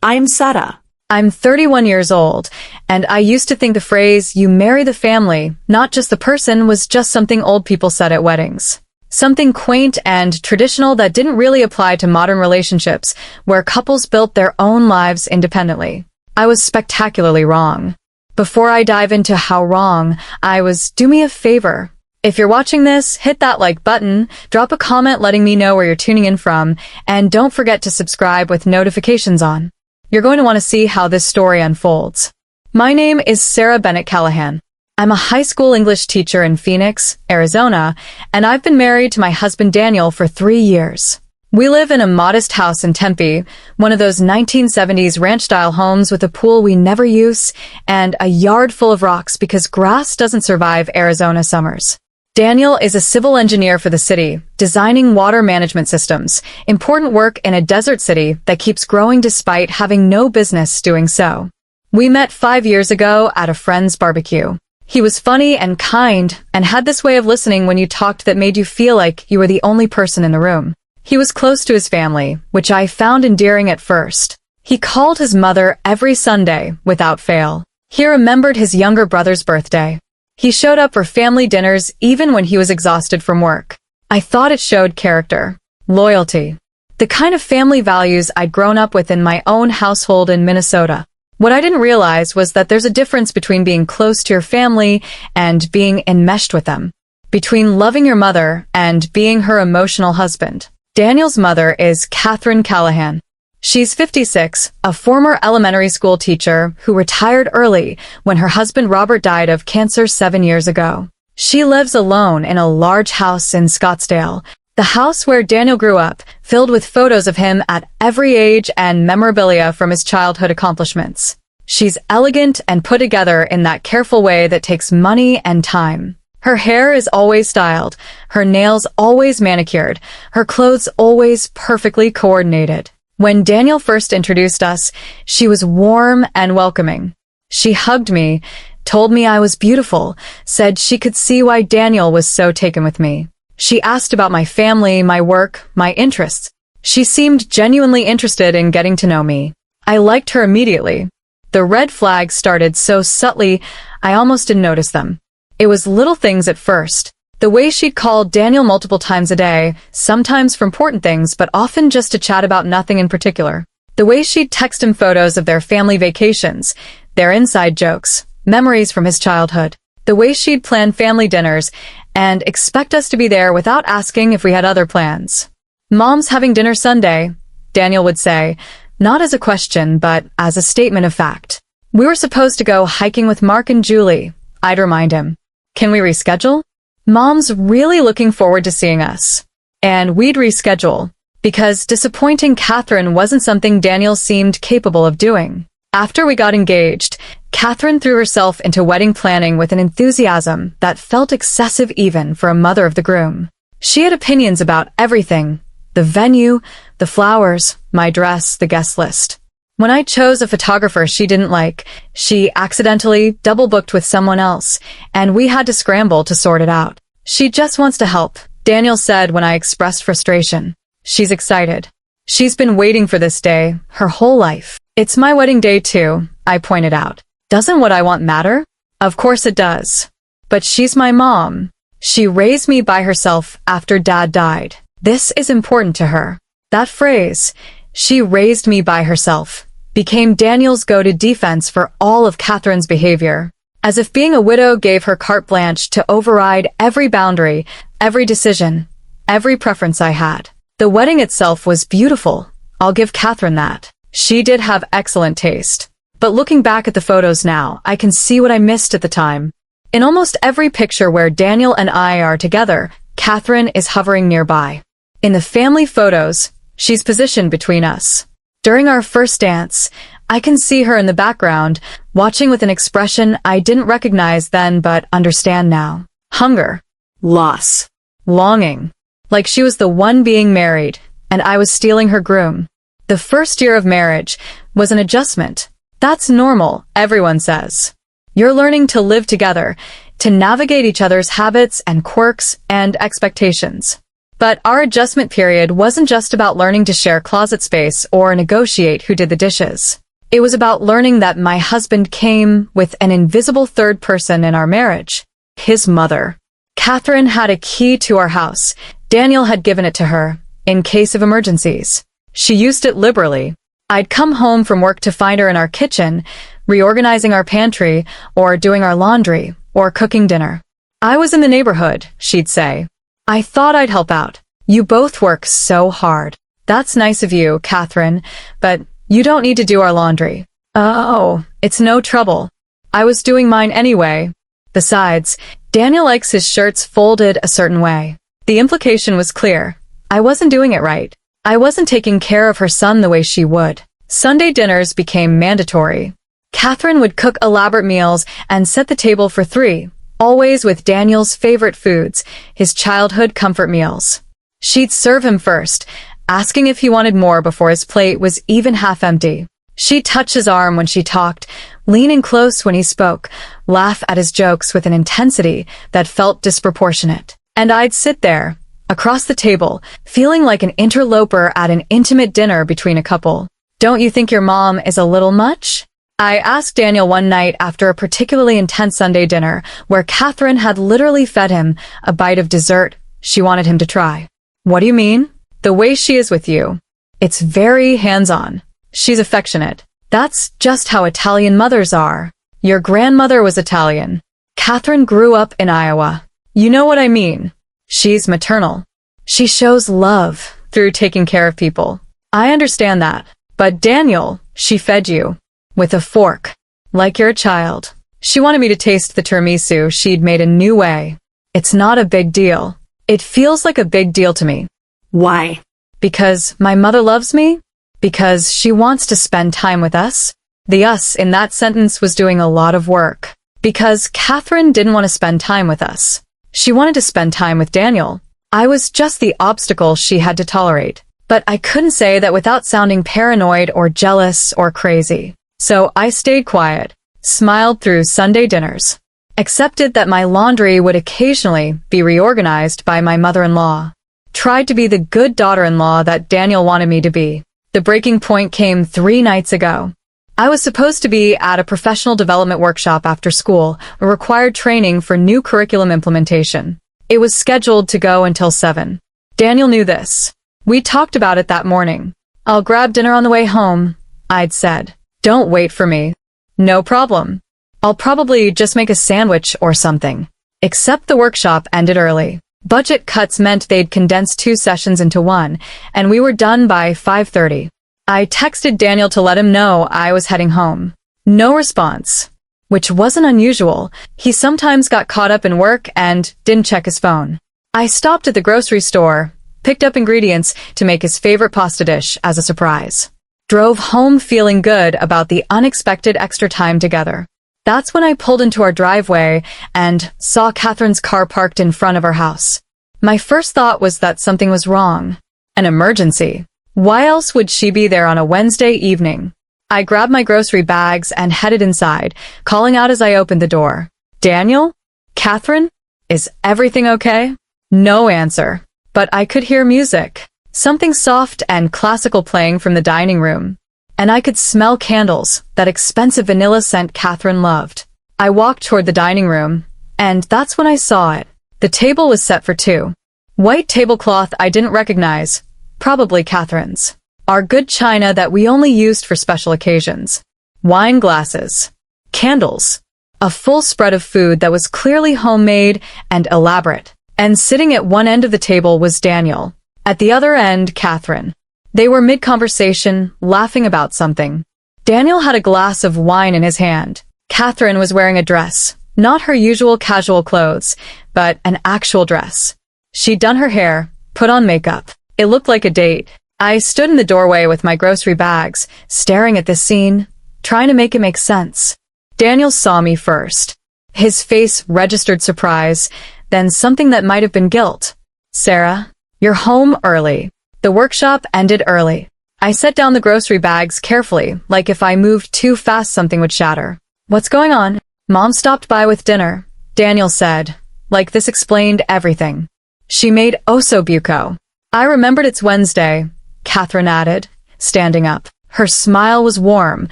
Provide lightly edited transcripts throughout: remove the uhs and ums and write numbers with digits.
I'm Sara. I'm 31 years old, and I used to think the phrase, you marry the family, not just the person, was just something old people said at weddings. Something quaint and traditional that didn't really apply to modern relationships, where couples built their own lives independently. I was spectacularly wrong. Before I dive into how wrong I was, do me a favor. If you're watching this, hit that like button, drop a comment letting me know where you're tuning in from, and don't forget to subscribe with notifications on. You're going to want to see how this story unfolds. My name is Sarah Bennett Callahan. I'm a high school English teacher in Phoenix, Arizona, and I've been married to my husband Daniel for 3 years. We live in a modest house in Tempe, one of those 1970s ranch-style homes with a pool we never use and a yard full of rocks because grass doesn't survive Arizona summers. Daniel is a civil engineer for the city, designing water management systems, important work in a desert city that keeps growing despite having no business doing so. We met 5 years ago at a friend's barbecue. He was funny and kind and had this way of listening when you talked that made you feel like you were the only person in the room. He was close to his family, which I found endearing at first. He called his mother every Sunday, without fail. He remembered his younger brother's birthday. He showed up for family dinners even when he was exhausted from work. I thought it showed character, loyalty, the kind of family values I'd grown up with in my own household in Minnesota. What I didn't realize was that there's a difference between being close to your family and being enmeshed with them, between loving your mother and being her emotional husband. Daniel's mother is Catherine Callahan. She's 56, a former elementary school teacher who retired early when her husband Robert died of cancer 7 years ago. She lives alone in a large house in Scottsdale, the house where Daniel grew up, filled with photos of him at every age and memorabilia from his childhood accomplishments. She's elegant and put together in that careful way that takes money and time. Her hair is always styled, her nails always manicured, her clothes always perfectly coordinated. When Daniel first introduced us, she was warm and welcoming. She hugged me, told me I was beautiful, said she could see why Daniel was so taken with me. She asked about my family, my work, my interests. She seemed genuinely interested in getting to know me. I liked her immediately. The red flags started so subtly, I almost didn't notice them. It was little things at first. The way she'd call Daniel multiple times a day, sometimes for important things, but often just to chat about nothing in particular. The way she'd text him photos of their family vacations, their inside jokes, memories from his childhood. The way she'd plan family dinners and expect us to be there without asking if we had other plans. "Mom's having dinner Sunday," Daniel would say, not as a question, but as a statement of fact. "We were supposed to go hiking with Mark and Julie," I'd remind him. "Can we reschedule?" "Mom's really looking forward to seeing us." And we'd reschedule, because disappointing Catherine wasn't something Daniel seemed capable of doing. After we got engaged, Catherine threw herself into wedding planning with an enthusiasm that felt excessive even for a mother of the groom. She had opinions about everything: the venue, the flowers, my dress, the guest list. When I chose a photographer she didn't like, she accidentally double-booked with someone else, and we had to scramble to sort it out. "She just wants to help," Daniel said when I expressed frustration. "She's excited. She's been waiting for this day, her whole life." "It's my wedding day too," I pointed out. "Doesn't what I want matter?" "Of course it does. But she's my mom. She raised me by herself after Dad died. This is important to her." That phrase, "she raised me by herself," became Daniel's go-to defense for all of Catherine's behavior, as if being a widow gave her carte blanche to override every boundary, every decision, every preference I had. The wedding itself was beautiful. I'll give Catherine that. She did have excellent taste. But looking back at the photos now, I can see what I missed at the time. In almost every picture where Daniel and I are together, Catherine is hovering nearby. In the family photos, she's positioned between us. During our first dance, I can see her in the background, watching with an expression I didn't recognize then but understand now. Hunger. Loss. Longing. Like she was the one being married, and I was stealing her groom. The first year of marriage was an adjustment. That's normal, everyone says. You're learning to live together, to navigate each other's habits and quirks and expectations. But our adjustment period wasn't just about learning to share closet space or negotiate who did the dishes. It was about learning that my husband came with an invisible third person in our marriage, his mother. Catherine had a key to our house. Daniel had given it to her, in case of emergencies. She used it liberally. I'd come home from work to find her in our kitchen, reorganizing our pantry, or doing our laundry, or cooking dinner. I was in the neighborhood, she'd say. I thought I'd help out. You both work so hard. That's nice of you, Catherine, but you don't need to do our laundry. Oh, it's no trouble. I was doing mine anyway. Besides, Daniel likes his shirts folded a certain way. The implication was clear. I wasn't doing it right. I wasn't taking care of her son the way she would. Sunday dinners became mandatory. Catherine would cook elaborate meals and set the table for 3, always with Daniel's favorite foods, his childhood comfort meals. She'd serve him first, asking if he wanted more before his plate was even half empty. She'd touch his arm when she talked, lean in close when he spoke, laugh at his jokes with an intensity that felt disproportionate. And I'd sit there, across the table, feeling like an interloper at an intimate dinner between a couple. Don't you think your mom is a little much? I asked Daniel one night after a particularly intense Sunday dinner where Catherine had literally fed him a bite of dessert she wanted him to try. What do you mean? The way she is with you. It's very hands-on. She's affectionate. That's just how Italian mothers are. Your grandmother was Italian. Catherine grew up in Iowa. You know what I mean. She's maternal. She shows love through taking care of people. I understand that. But Daniel, she fed you. With a fork. Like you're a child. She wanted me to taste the tiramisu she'd made a new way. It's not a big deal. It feels like a big deal to me. Why? Because my mother loves me? Because she wants to spend time with us? The us in that sentence was doing a lot of work. Because Catherine didn't want to spend time with us. She wanted to spend time with Daniel. I was just the obstacle she had to tolerate. But I couldn't say that without sounding paranoid or jealous or crazy. So I stayed quiet, smiled through Sunday dinners, accepted that my laundry would occasionally be reorganized by my mother-in-law, tried to be the good daughter-in-law that Daniel wanted me to be. The breaking point came 3 nights ago. I was supposed to be at a professional development workshop after school, a required training for new curriculum implementation. It was scheduled to go until 7. Daniel knew this. We talked about it that morning. I'll grab dinner on the way home, I'd said. Don't wait for me. No problem. I'll probably just make a sandwich or something. Except the workshop ended early. Budget cuts meant they'd condense 2 sessions into 1, and we were done by 5:30. I texted Daniel to let him know I was heading home. No response. Which wasn't unusual. He sometimes got caught up in work and didn't check his phone. I stopped at the grocery store, picked up ingredients to make his favorite pasta dish as a surprise. Drove home feeling good about the unexpected extra time together. That's when I pulled into our driveway and saw Catherine's car parked in front of our house. My first thought was that something was wrong. An emergency. Why else would she be there on a Wednesday evening? I grabbed my grocery bags and headed inside, calling out as I opened the door. Daniel? Catherine? Is everything okay? No answer. But I could hear music. Something soft and classical playing from the dining room. And I could smell candles, that expensive vanilla scent Catherine loved. I walked toward the dining room, and that's when I saw it. The table was set for 2. White tablecloth I didn't recognize, probably Catherine's. Our good china that we only used for special occasions. Wine glasses. Candles. A full spread of food that was clearly homemade and elaborate. And sitting at one end of the table was Daniel. At the other end, Catherine. They were mid-conversation, laughing about something. Daniel had a glass of wine in his hand. Catherine was wearing a dress. Not her usual casual clothes, but an actual dress. She'd done her hair, put on makeup. It looked like a date. I stood in the doorway with my grocery bags, staring at this scene, trying to make it make sense. Daniel saw me first. His face registered surprise, then something that might have been guilt. Sarah, you're home early. The workshop ended early. I set down the grocery bags carefully, like if I moved too fast something would shatter. What's going on? Mom stopped by with dinner, Daniel said, like this explained everything. She made osobuco. I remembered it's Wednesday, Catherine added, standing up. Her smile was warm,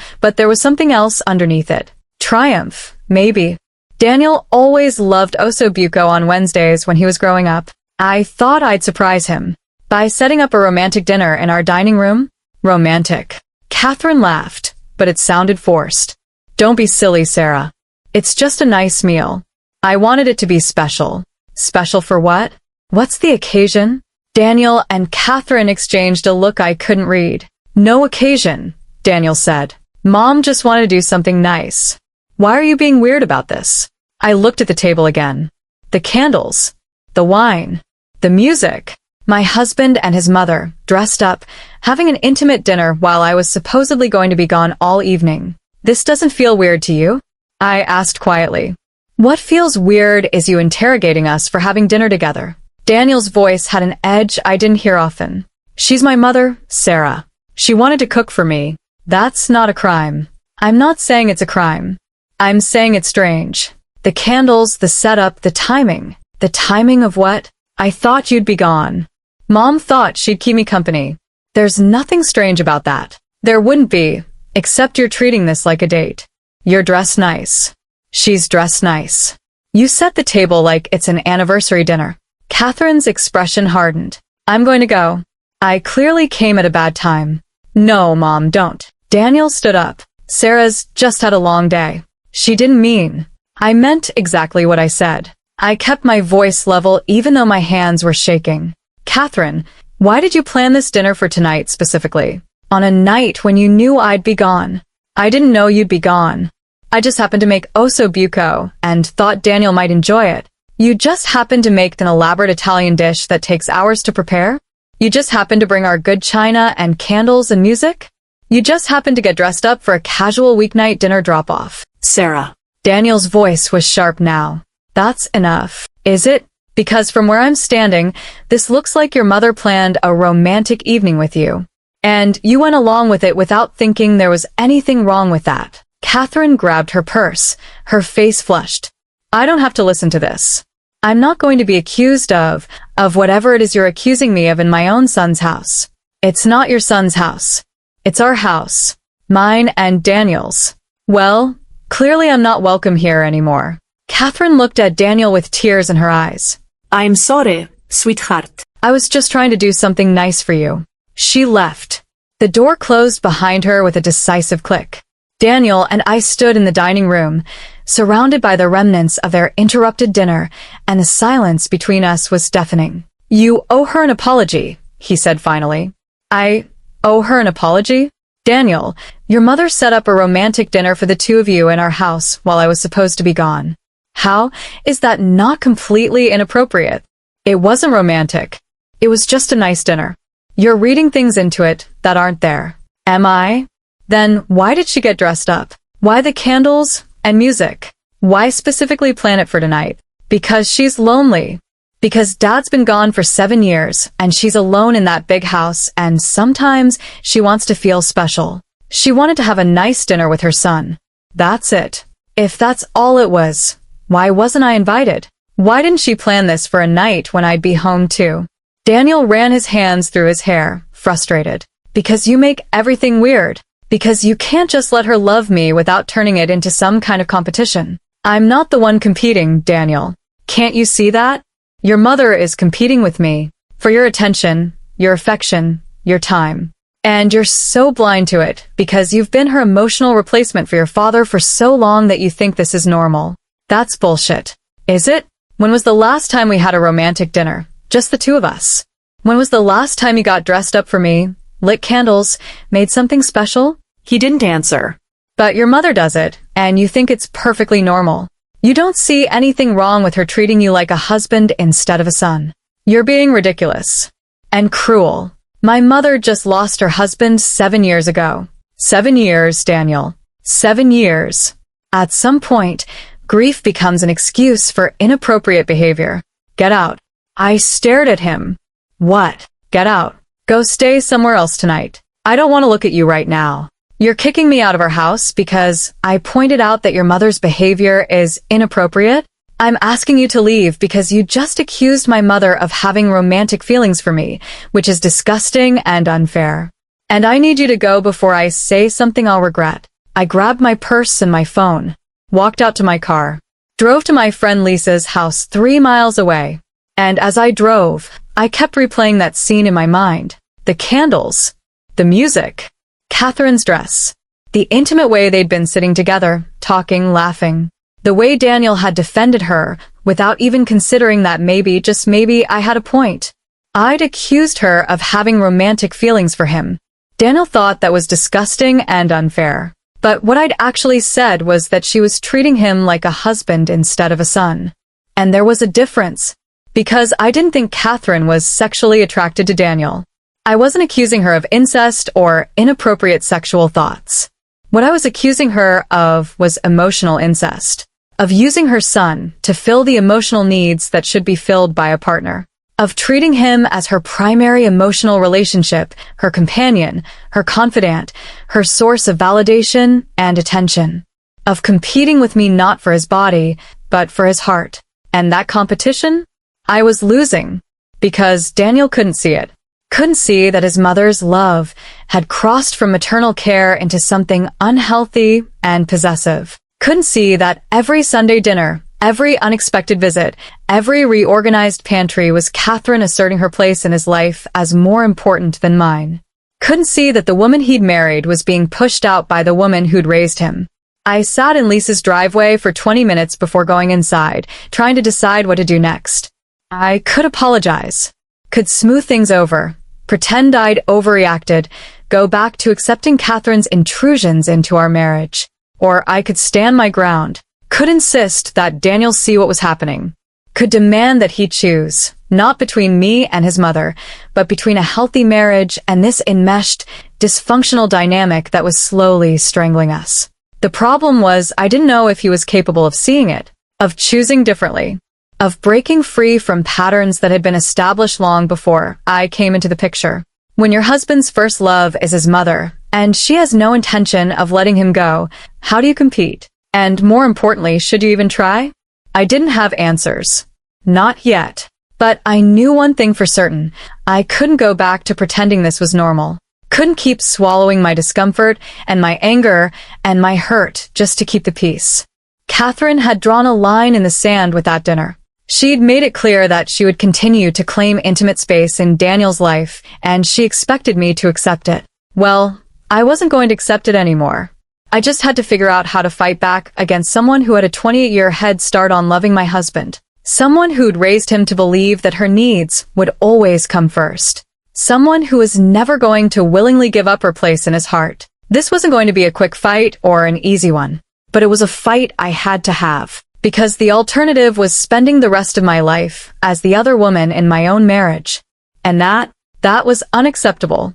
but there was something else underneath it. Triumph, maybe. Daniel always loved osobuco on Wednesdays when he was growing up. I thought I'd surprise him by setting up a romantic dinner in our dining room. Romantic. Catherine laughed, but it sounded forced. Don't be silly, Sarah. It's just a nice meal. I wanted it to be special. Special for what? What's the occasion? Daniel and Catherine exchanged a look I couldn't read. No occasion, Daniel said. Mom just wanted to do something nice. Why are you being weird about this? I looked at the table again. The candles, the wine, the music. My husband and his mother, dressed up, having an intimate dinner while I was supposedly going to be gone all evening. This doesn't feel weird to you? I asked quietly. What feels weird is you interrogating us for having dinner together. Daniel's voice had an edge I didn't hear often. She's my mother, Sarah. She wanted to cook for me. That's not a crime. I'm not saying it's a crime. I'm saying it's strange. The candles, the setup, the timing. The timing of what? I thought you'd be gone. Mom thought she'd keep me company. There's nothing strange about that. There wouldn't be, except you're treating this like a date. You're dressed nice. She's dressed nice. You set the table like it's an anniversary dinner. Catherine's expression hardened. I'm going to go. I clearly came at a bad time. No, Mom, don't. Daniel stood up. Sarah's just had a long day. She didn't mean. I meant exactly what I said. I kept my voice level even though my hands were shaking. Catherine, why did you plan this dinner for tonight specifically? On a night when you knew I'd be gone. I didn't know you'd be gone. I just happened to make osobuco and thought Daniel might enjoy it. You just happened to make an elaborate Italian dish that takes hours to prepare? You just happened to bring our good china and candles and music? You just happened to get dressed up for a casual weeknight dinner drop-off. Sarah. Daniel's voice was sharp now. That's enough. Is it? Because from where I'm standing, this looks like your mother planned a romantic evening with you. And you went along with it without thinking there was anything wrong with that. Catherine grabbed her purse. Her face flushed. I don't have to listen to this. I'm not going to be accused of whatever it is you're accusing me of in my own son's house. It's not your son's house. It's our house. Mine and Daniel's. Well, clearly I'm not welcome here anymore. Catherine looked at Daniel with tears in her eyes. I'm sorry, sweetheart. I was just trying to do something nice for you. She left. The door closed behind her with a decisive click. Daniel and I stood in the dining room, surrounded by the remnants of their interrupted dinner, and the silence between us was deafening. You owe her an apology, he said finally. I owe her an apology? Daniel, your mother set up a romantic dinner for the two of you in our house while I was supposed to be gone. How is that not completely inappropriate? It wasn't romantic. It was just a nice dinner. You're reading things into it that aren't there. Am I? Then why did she get dressed up? Why the candles and music? Why specifically plan it for tonight? Because she's lonely. Because Dad's been gone for 7 years and she's alone in that big house and sometimes she wants to feel special. She wanted to have a nice dinner with her son. That's it. If that's all it was, why wasn't I invited? Why didn't she plan this for a night when I'd be home too? Daniel ran his hands through his hair, frustrated. Because you make everything weird. Because you can't just let her love me without turning it into some kind of competition. I'm not the one competing, Daniel. Can't you see that? Your mother is competing with me for your attention, your affection, your time. And you're so blind to it because you've been her emotional replacement for your father for so long that you think this is normal. That's bullshit. Is it? When was the last time we had a romantic dinner? Just the two of us. When was the last time you got dressed up for me, lit candles, made something special? He didn't answer. But your mother does it, and you think it's perfectly normal. You don't see anything wrong with her treating you like a husband instead of a son. You're being ridiculous. And cruel. My mother just lost her husband 7 years ago. 7 years, Daniel. 7 years. At some point, grief becomes an excuse for inappropriate behavior. Get out. I stared at him. What? Get out. Go stay somewhere else tonight. I don't want to look at you right now. You're kicking me out of our house because I pointed out that your mother's behavior is inappropriate? I'm asking you to leave because you just accused my mother of having romantic feelings for me, which is disgusting and unfair. And I need you to go before I say something I'll regret. I grabbed my purse and my phone, walked out to my car, drove to my friend Lisa's house 3 miles away. And as I drove, I kept replaying that scene in my mind. The candles, the music, Catherine's dress, the intimate way they'd been sitting together, talking, laughing. The way Daniel had defended her, without even considering that maybe, just maybe, I had a point. I'd accused her of having romantic feelings for him. Daniel thought that was disgusting and unfair. But what I'd actually said was that she was treating him like a husband instead of a son. And there was a difference. Because I didn't think Catherine was sexually attracted to Daniel. I wasn't accusing her of incest or inappropriate sexual thoughts. What I was accusing her of was emotional incest. Of using her son to fill the emotional needs that should be filled by a partner. Of treating him as her primary emotional relationship, her companion, her confidant, her source of validation and attention. Of competing with me not for his body, but for his heart. And that competition? I was losing. Because Daniel couldn't see it. Couldn't see that his mother's love had crossed from maternal care into something unhealthy and possessive. Couldn't see that every Sunday dinner, every unexpected visit, every reorganized pantry was Catherine asserting her place in his life as more important than mine. Couldn't see that the woman he'd married was being pushed out by the woman who'd raised him. I sat in Lisa's driveway for 20 minutes before going inside, trying to decide what to do next. I could apologize. Could smooth things over. Pretend I'd overreacted. Go back to accepting Catherine's intrusions into our marriage. Or I could stand my ground. Could insist that Daniel see what was happening. Could demand that he choose, not between me and his mother, but between a healthy marriage and this enmeshed, dysfunctional dynamic that was slowly strangling us. The problem was I didn't know if he was capable of seeing it, of choosing differently, of breaking free from patterns that had been established long before I came into the picture. When your husband's first love is his mother, and she has no intention of letting him go, how do you compete? And more importantly, should you even try? I didn't have answers. Not yet. But I knew one thing for certain. I couldn't go back to pretending this was normal. Couldn't keep swallowing my discomfort and my anger and my hurt just to keep the peace. Catherine had drawn a line in the sand with that dinner. She'd made it clear that she would continue to claim intimate space in Daniel's life, and she expected me to accept it. Well, I wasn't going to accept it anymore. I just had to figure out how to fight back against someone who had a 28-year head start on loving my husband. Someone who'd raised him to believe that her needs would always come first. Someone who was never going to willingly give up her place in his heart. This wasn't going to be a quick fight or an easy one, but it was a fight I had to have. Because the alternative was spending the rest of my life as the other woman in my own marriage. And that was unacceptable.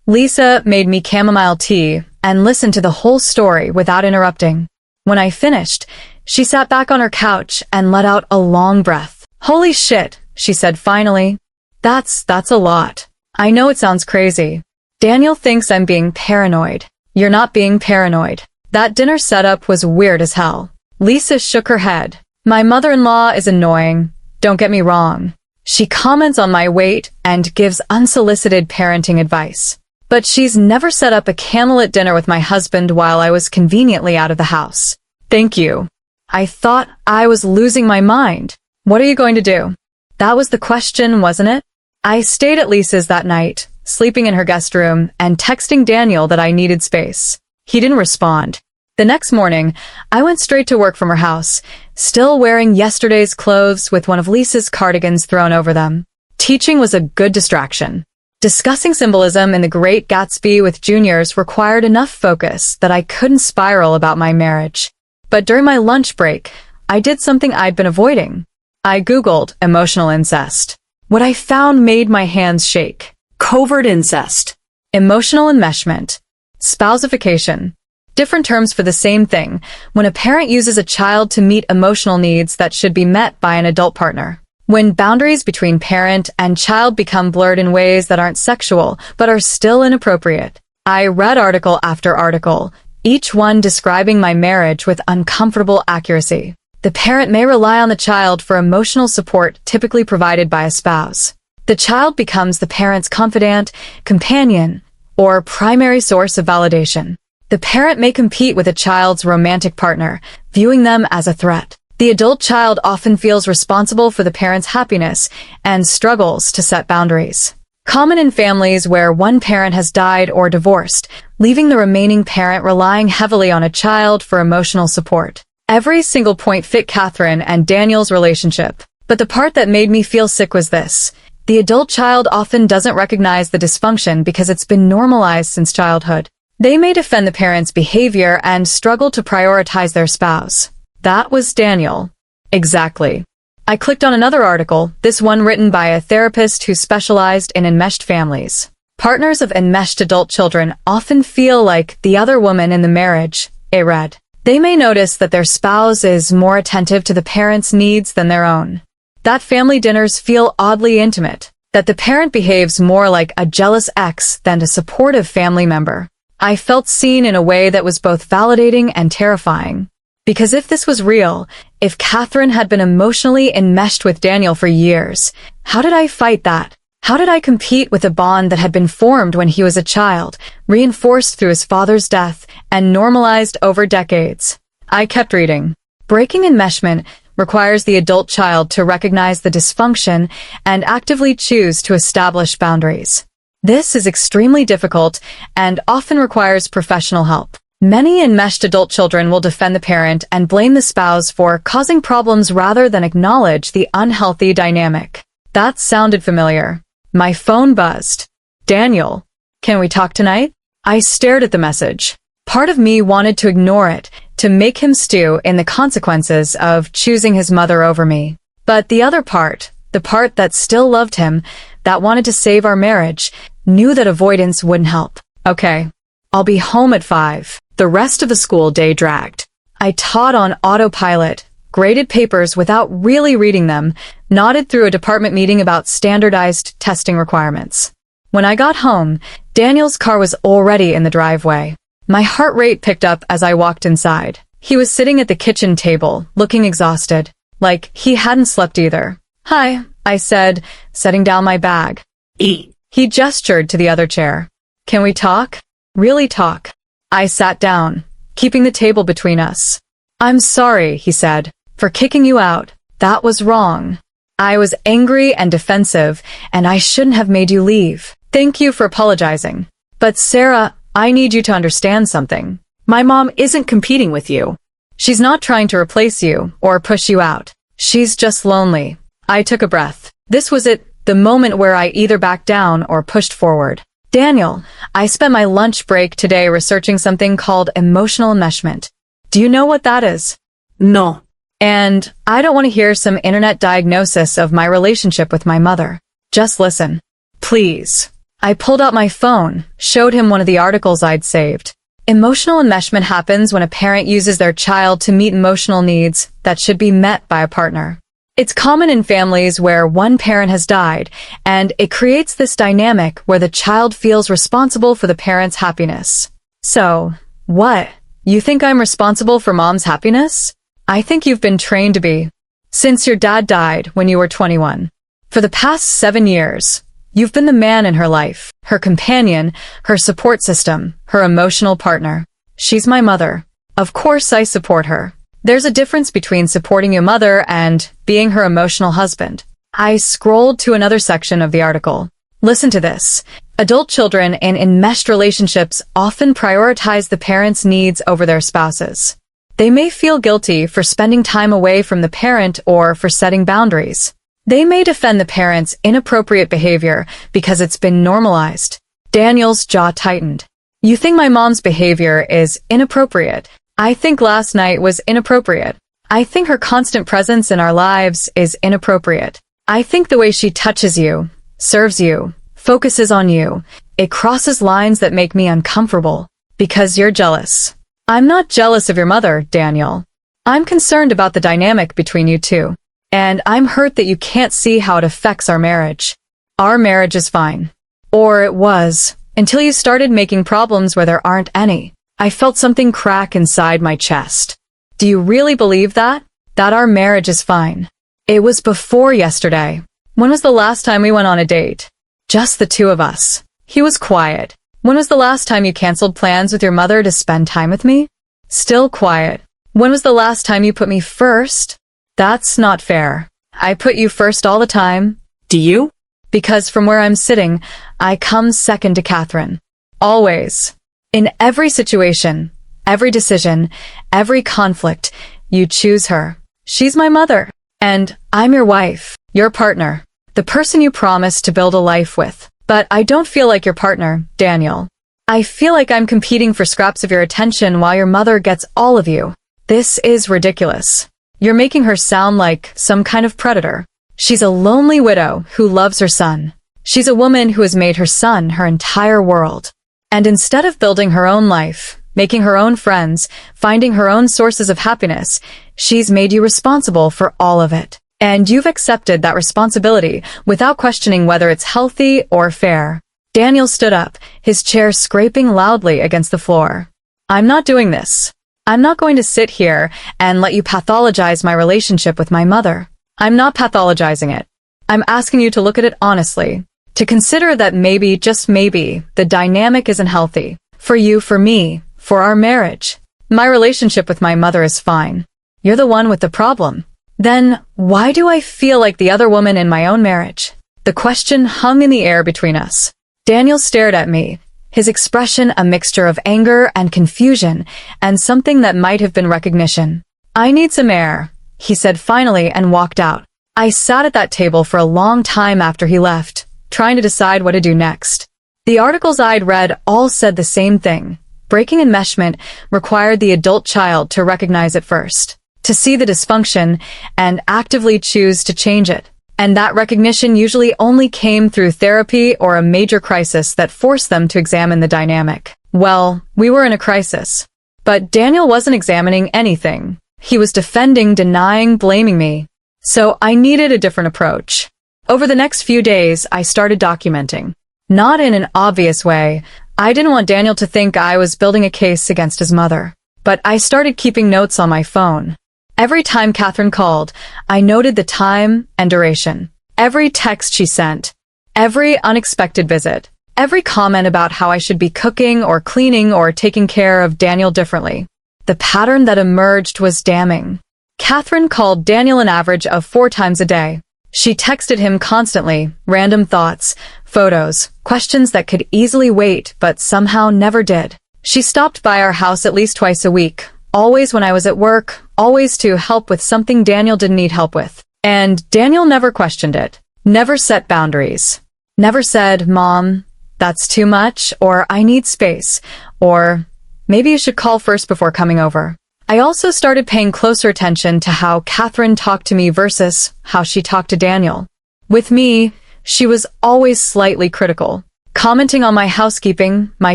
Lisa made me chamomile tea and listened to the whole story without interrupting. When I finished, she sat back on her couch and let out a long breath. "Holy shit," she said finally. That's a lot. I know it sounds crazy. Daniel thinks I'm being paranoid. You're not being paranoid. That dinner setup was weird as hell. Lisa shook her head. My mother-in-law is annoying. Don't get me wrong. She comments on my weight and gives unsolicited parenting advice. But she's never set up a candlelit dinner with my husband while I was conveniently out of the house. Thank you. I thought I was losing my mind. What are you going to do? That was the question, wasn't it? I stayed at Lisa's that night, sleeping in her guest room and texting Daniel that I needed space. He didn't respond. The next morning, I went straight to work from her house, still wearing yesterday's clothes with one of Lisa's cardigans thrown over them. Teaching was a good distraction. Discussing symbolism in The Great Gatsby with juniors required enough focus that I couldn't spiral about my marriage. But during my lunch break, I did something I'd been avoiding. I Googled emotional incest. What I found made my hands shake. Covert incest. Emotional enmeshment. Spousification. Different terms for the same thing, when a parent uses a child to meet emotional needs that should be met by an adult partner. When boundaries between parent and child become blurred in ways that aren't sexual, but are still inappropriate. I read article after article, each one describing my marriage with uncomfortable accuracy. The parent may rely on the child for emotional support typically provided by a spouse. The child becomes the parent's confidant, companion, or primary source of validation. The parent may compete with a child's romantic partner, viewing them as a threat. The adult child often feels responsible for the parent's happiness and struggles to set boundaries. Common in families where one parent has died or divorced, leaving the remaining parent relying heavily on a child for emotional support. Every single point fit Catherine and Daniel's relationship. But the part that made me feel sick was this. The adult child often doesn't recognize the dysfunction because it's been normalized since childhood. They may defend the parent's behavior and struggle to prioritize their spouse. That was Daniel. Exactly. I clicked on another article, this one written by a therapist who specialized in enmeshed families. Partners of enmeshed adult children often feel like the other woman in the marriage, it read. They may notice that their spouse is more attentive to the parent's needs than their own. That family dinners feel oddly intimate. That the parent behaves more like a jealous ex than a supportive family member. I felt seen in a way that was both validating and terrifying. Because if this was real, if Catherine had been emotionally enmeshed with Daniel for years, how did I fight that? How did I compete with a bond that had been formed when he was a child, reinforced through his father's death, and normalized over decades? I kept reading. Breaking enmeshment requires the adult child to recognize the dysfunction and actively choose to establish boundaries. This is extremely difficult and often requires professional help. Many enmeshed adult children will defend the parent and blame the spouse for causing problems rather than acknowledge the unhealthy dynamic. That sounded familiar. My phone buzzed. Daniel, can we talk tonight? I stared at the message. Part of me wanted to ignore it, to make him stew in the consequences of choosing his mother over me. But the other part, the part that still loved him, that wanted to save our marriage, knew that avoidance wouldn't help. Okay, I'll be home at 5. The rest of the school day dragged. I taught on autopilot, graded papers without really reading them, nodded through a department meeting about standardized testing requirements. When I got home, Daniel's car was already in the driveway. My heart rate picked up as I walked inside. He was sitting at the kitchen table, looking exhausted, like he hadn't slept either. Hi, I said, setting down my bag. Eat. He gestured to the other chair. Can we talk? Really talk. I sat down, keeping the table between us. I'm sorry, he said, for kicking you out. That was wrong. I was angry and defensive, and I shouldn't have made you leave. Thank you for apologizing. But Sarah, I need you to understand something. My mom isn't competing with you. She's not trying to replace you or push you out. She's just lonely. I took a breath. This was it, the moment where I either backed down or pushed forward. Daniel, I spent my lunch break today researching something called emotional enmeshment. Do you know what that is? No. And I don't want to hear some internet diagnosis of my relationship with my mother. Just listen. Please. I pulled out my phone, showed him one of the articles I'd saved. Emotional enmeshment happens when a parent uses their child to meet emotional needs that should be met by a partner. It's common in families where one parent has died, and it creates this dynamic where the child feels responsible for the parent's happiness. So, what? You think I'm responsible for mom's happiness? I think you've been trained to be. Since your dad died when you were 21. For the past 7 years, you've been the man in her life, her companion, her support system, her emotional partner. She's my mother. Of course I support her. There's a difference between supporting your mother and being her emotional husband. I scrolled to another section of the article. Listen to this. Adult children in enmeshed relationships often prioritize the parents' needs over their spouses. They may feel guilty for spending time away from the parent or for setting boundaries. They may defend the parent's inappropriate behavior because it's been normalized. Daniel's jaw tightened. You think my mom's behavior is inappropriate? I think last night was inappropriate. I think her constant presence in our lives is inappropriate. I think the way she touches you, serves you, focuses on you, it crosses lines that make me uncomfortable. Because you're jealous. I'm not jealous of your mother, Daniel. I'm concerned about the dynamic between you two. And I'm hurt that you can't see how it affects our marriage. Our marriage is fine. Or it was, until you started making problems where there aren't any. I felt something crack inside my chest. Do you really believe that? that our marriage is fine. It was before yesterday. When was the last time we went on a date? Just the two of us. He was quiet. When was the last time you canceled plans with your mother to spend time with me? Still quiet. When was the last time you put me first? That's not fair. I put you first all the time. Do you? Because from where I'm sitting, I come second to Catherine. Always. In every situation, every decision, every conflict, you choose her. She's my mother. And I'm your wife, your partner, the person you promised to build a life with. But I don't feel like your partner, Daniel. I feel like I'm competing for scraps of your attention while your mother gets all of you. This is ridiculous. You're making her sound like some kind of predator. She's a lonely widow who loves her son. She's a woman who has made her son her entire world. And instead of building her own life, making her own friends, finding her own sources of happiness, she's made you responsible for all of it. And you've accepted that responsibility without questioning whether it's healthy or fair. Daniel stood up, his chair scraping loudly against the floor. I'm not doing this. I'm not going to sit here and let you pathologize my relationship with my mother. I'm not pathologizing it. I'm asking you to look at it honestly, to consider that maybe, just maybe, the dynamic isn't healthy. For you, for me, for our marriage. My relationship with my mother is fine. You're the one with the problem. Then, why do I feel like the other woman in my own marriage? The question hung in the air between us. Daniel stared at me, his expression a mixture of anger and confusion, and something that might have been recognition. I need some air, he said finally and walked out. I sat at that table for a long time after he left, trying to decide what to do next. The articles I'd read all said the same thing. Breaking enmeshment required the adult child to recognize it first, to see the dysfunction, and actively choose to change it. And that recognition usually only came through therapy or a major crisis that forced them to examine the dynamic. Well, we were in a crisis. But Daniel wasn't examining anything. He was defending, denying, blaming me. So I needed a different approach. Over the next few days, I started documenting. Not in an obvious way. I didn't want Daniel to think I was building a case against his mother. But I started keeping notes on my phone. Every time Catherine called, I noted the time and duration. Every text she sent. Every unexpected visit. Every comment about how I should be cooking or cleaning or taking care of Daniel differently. The pattern that emerged was damning. Catherine called Daniel an average of 4 times a day. She texted him constantly, random thoughts, photos, questions that could easily wait but somehow never did. She stopped by our house at least twice a week, always when I was at work, always to help with something Daniel didn't need help with. And Daniel never questioned it, never set boundaries, never said, "Mom, that's too much," or "I need space," or "Maybe you should call first before coming over." I also started paying closer attention to how Catherine talked to me versus how she talked to Daniel. With me, she was always slightly critical, commenting on my housekeeping, my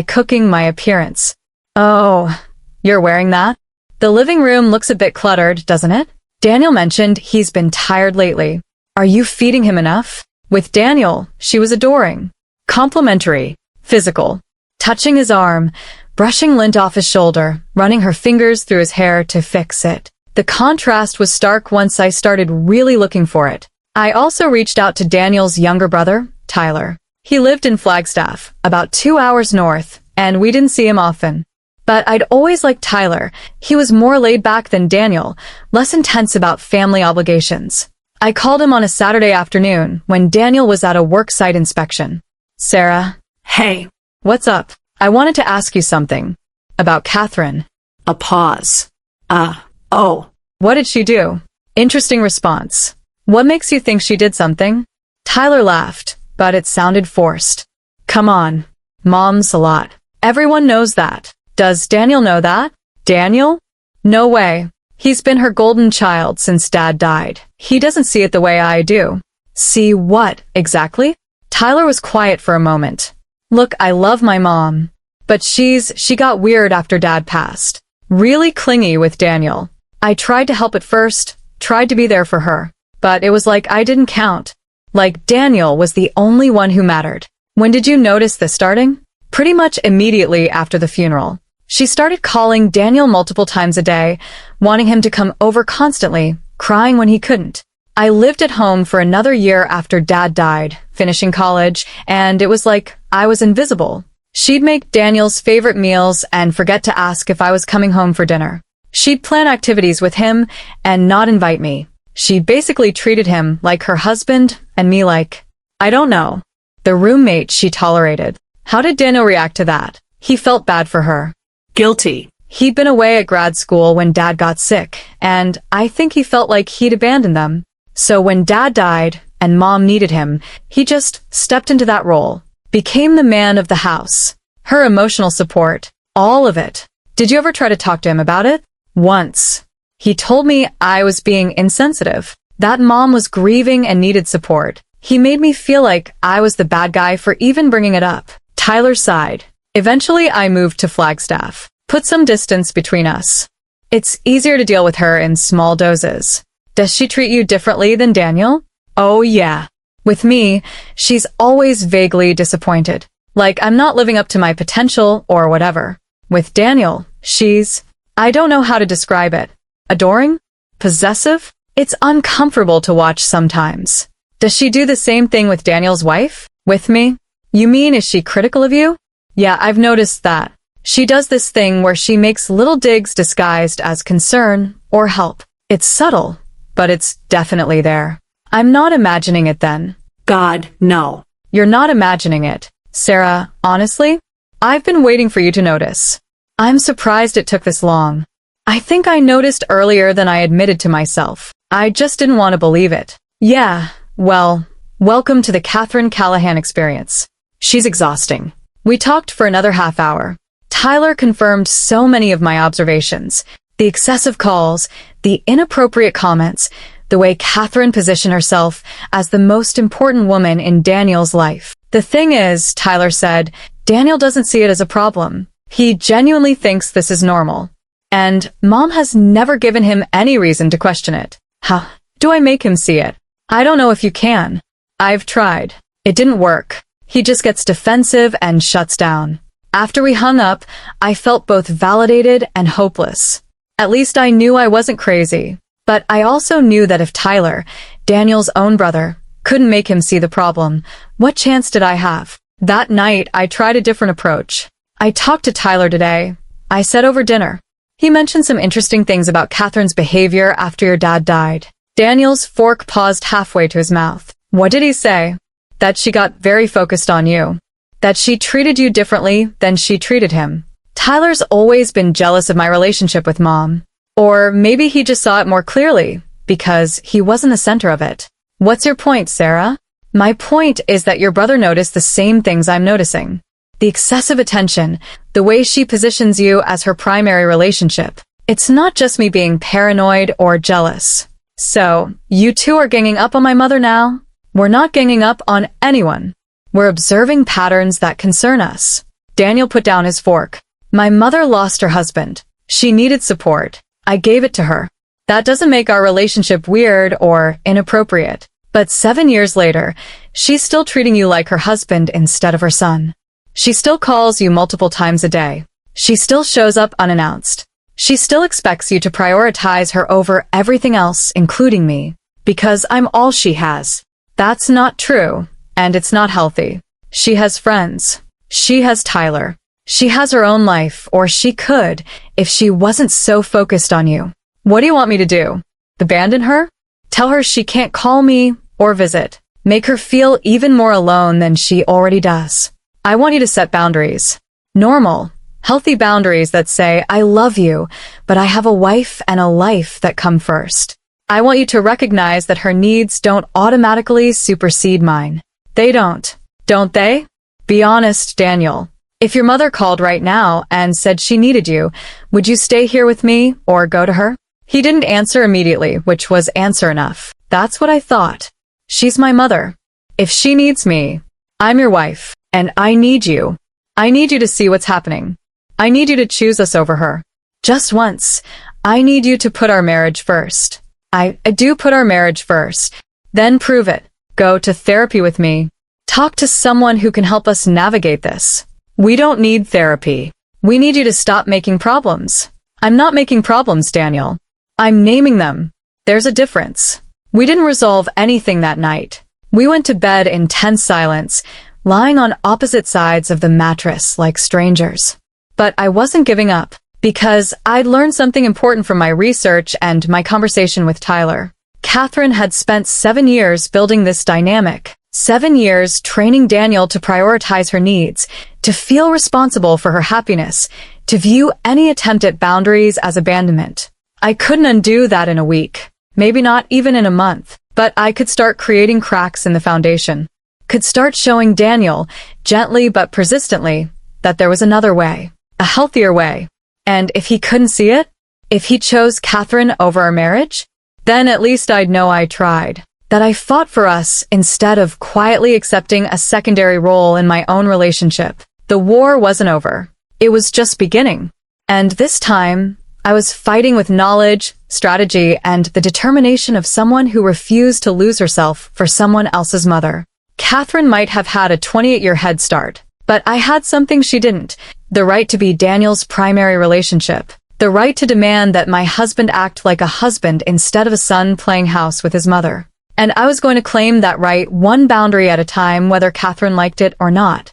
cooking, my appearance. "Oh, you're wearing that? The living room looks a bit cluttered, doesn't it?" Daniel mentioned he's been tired lately. "Are you feeding him enough?" With Daniel, she was adoring, complimentary, physical, touching his arm, brushing lint off his shoulder, running her fingers through his hair to fix it. The contrast was stark once I started really looking for it. I also reached out to Daniel's younger brother, Tyler. He lived in Flagstaff, about 2 hours north, and we didn't see him often. But I'd always liked Tyler. He was more laid back than Daniel, less intense about family obligations. I called him on a Saturday afternoon when Daniel was at a worksite inspection. "Sarah." Hey. "What's up?" "I wanted to ask you something. About Catherine." A pause. Oh. "What did she do?" Interesting response. "What makes you think she did something?" Tyler laughed, but it sounded forced. "Come on. Mom's a lot. Everyone knows that. Does Daniel know that?" "Daniel? No way. He's been her golden child since Dad died. He doesn't see it the way I do." "See what, exactly?" Tyler was quiet for a moment. "Look, I love my mom. But she got weird after Dad passed. Really clingy with Daniel. I tried to help at first, tried to be there for her. But it was like I didn't count. Like Daniel was the only one who mattered." "When did you notice this starting?" "Pretty much immediately after the funeral. She started calling Daniel multiple times a day, wanting him to come over constantly, crying when he couldn't. I lived at home for another year after Dad died, finishing college, and it was like I was invisible. She'd make Daniel's favorite meals and forget to ask if I was coming home for dinner. She'd plan activities with him and not invite me. She basically treated him like her husband and me like, I don't know, the roommate she tolerated. How did Daniel react to that? He felt bad for her. Guilty. He'd been away at grad school when Dad got sick, and I think he felt like he'd abandoned them. So when Dad died and Mom needed him, he just stepped into that role, became the man of the house. Her emotional support, all of it. Did you ever try to talk to him about it? Once. He told me I was being insensitive, that Mom was grieving and needed support. He made me feel like I was the bad guy for even bringing it up. Tyler sighed. Eventually, I moved to Flagstaff. Put some distance between us. It's easier to deal with her in small doses. Does she treat you differently than Daniel? Oh yeah. With me, she's always vaguely disappointed. Like I'm not living up to my potential or whatever. With Daniel, I don't know how to describe it. Adoring? Possessive? It's uncomfortable to watch sometimes. Does she do the same thing with Daniel's wife? With me? You mean is she critical of you? Yeah, I've noticed that. She does this thing where she makes little digs disguised as concern or help. It's subtle, but it's definitely there. I'm not imagining it then. God, no. You're not imagining it. Sarah, honestly, I've been waiting for you to notice. I'm surprised it took this long. I think I noticed earlier than I admitted to myself. I just didn't want to believe it. Yeah, well, welcome to the Catherine Callahan experience. She's exhausting. We talked for another half hour. Tyler confirmed so many of my observations. The excessive calls, the inappropriate comments, the way Catherine positioned herself as the most important woman in Daniel's life. The thing is, Tyler said, Daniel doesn't see it as a problem. He genuinely thinks this is normal. And Mom has never given him any reason to question it. How do I make him see it? I don't know if you can. I've tried. It didn't work. He just gets defensive and shuts down. After we hung up, I felt both validated and hopeless. At least I knew I wasn't crazy. But I also knew that if Tyler, Daniel's own brother, couldn't make him see the problem, what chance did I have? That night, I tried a different approach. I talked to Tyler today. I said over dinner. He mentioned some interesting things about Catherine's behavior after your dad died. Daniel's fork paused halfway to his mouth. What did he say? That she got very focused on you. That she treated you differently than she treated him. Tyler's always been jealous of my relationship with Mom. Or maybe he just saw it more clearly, because he wasn't the center of it. What's your point, Sarah? My point is that your brother noticed the same things I'm noticing. The excessive attention, the way she positions you as her primary relationship. It's not just me being paranoid or jealous. So, you two are ganging up on my mother now? We're not ganging up on anyone. We're observing patterns that concern us. Daniel put down his fork. My mother lost her husband. She needed support. I gave it to her. That doesn't make our relationship weird or inappropriate. But 7 years later, she's still treating you like her husband instead of her son. She still calls you multiple times a day. She still shows up unannounced. She still expects you to prioritize her over everything else, including me, because I'm all she has. That's not true, and it's not healthy. She has friends. She has Tyler. She has her own life, or she could, if she wasn't so focused on you. What do you want me to do? Abandon her? Tell her she can't call me or visit. Make her feel even more alone than she already does. I want you to set boundaries. Normal, healthy boundaries that say, I love you, but I have a wife and a life that come first. I want you to recognize that her needs don't automatically supersede mine. They don't they? Be honest, Daniel. If your mother called right now and said she needed you, would you stay here with me or go to her? He didn't answer immediately, which was answer enough. That's what I thought. She's my mother. If she needs me, I'm your wife, and I need you. I need you to see what's happening. I need you to choose us over her. Just once. I need you to put our marriage first. I do put our marriage first. Then prove it. Go to therapy with me. Talk to someone who can help us navigate this. We don't need therapy. We need you to stop making problems. I'm not making problems, Daniel. I'm naming them. There's a difference. We didn't resolve anything that night. We went to bed in tense silence, lying on opposite sides of the mattress like strangers. But I wasn't giving up, because I'd learned something important from my research and my conversation with Tyler. Catherine had spent 7 years building this dynamic. 7 years training Daniel to prioritize her needs, to feel responsible for her happiness, to view any attempt at boundaries as abandonment. I couldn't undo that in a week, maybe not even in a month, but I could start creating cracks in the foundation. Could start showing Daniel, gently but persistently, that there was another way, a healthier way. And if he couldn't see it, if he chose Catherine over our marriage, then at least I'd know I tried. That I fought for us instead of quietly accepting a secondary role in my own relationship. The war wasn't over. It was just beginning. And this time, I was fighting with knowledge, strategy, and the determination of someone who refused to lose herself for someone else's mother. Catherine might have had a 28-year head start, but I had something she didn't. The right to be Daniel's primary relationship. The right to demand that my husband act like a husband instead of a son playing house with his mother. And I was going to claim that right one boundary at a time, whether Catherine liked it or not.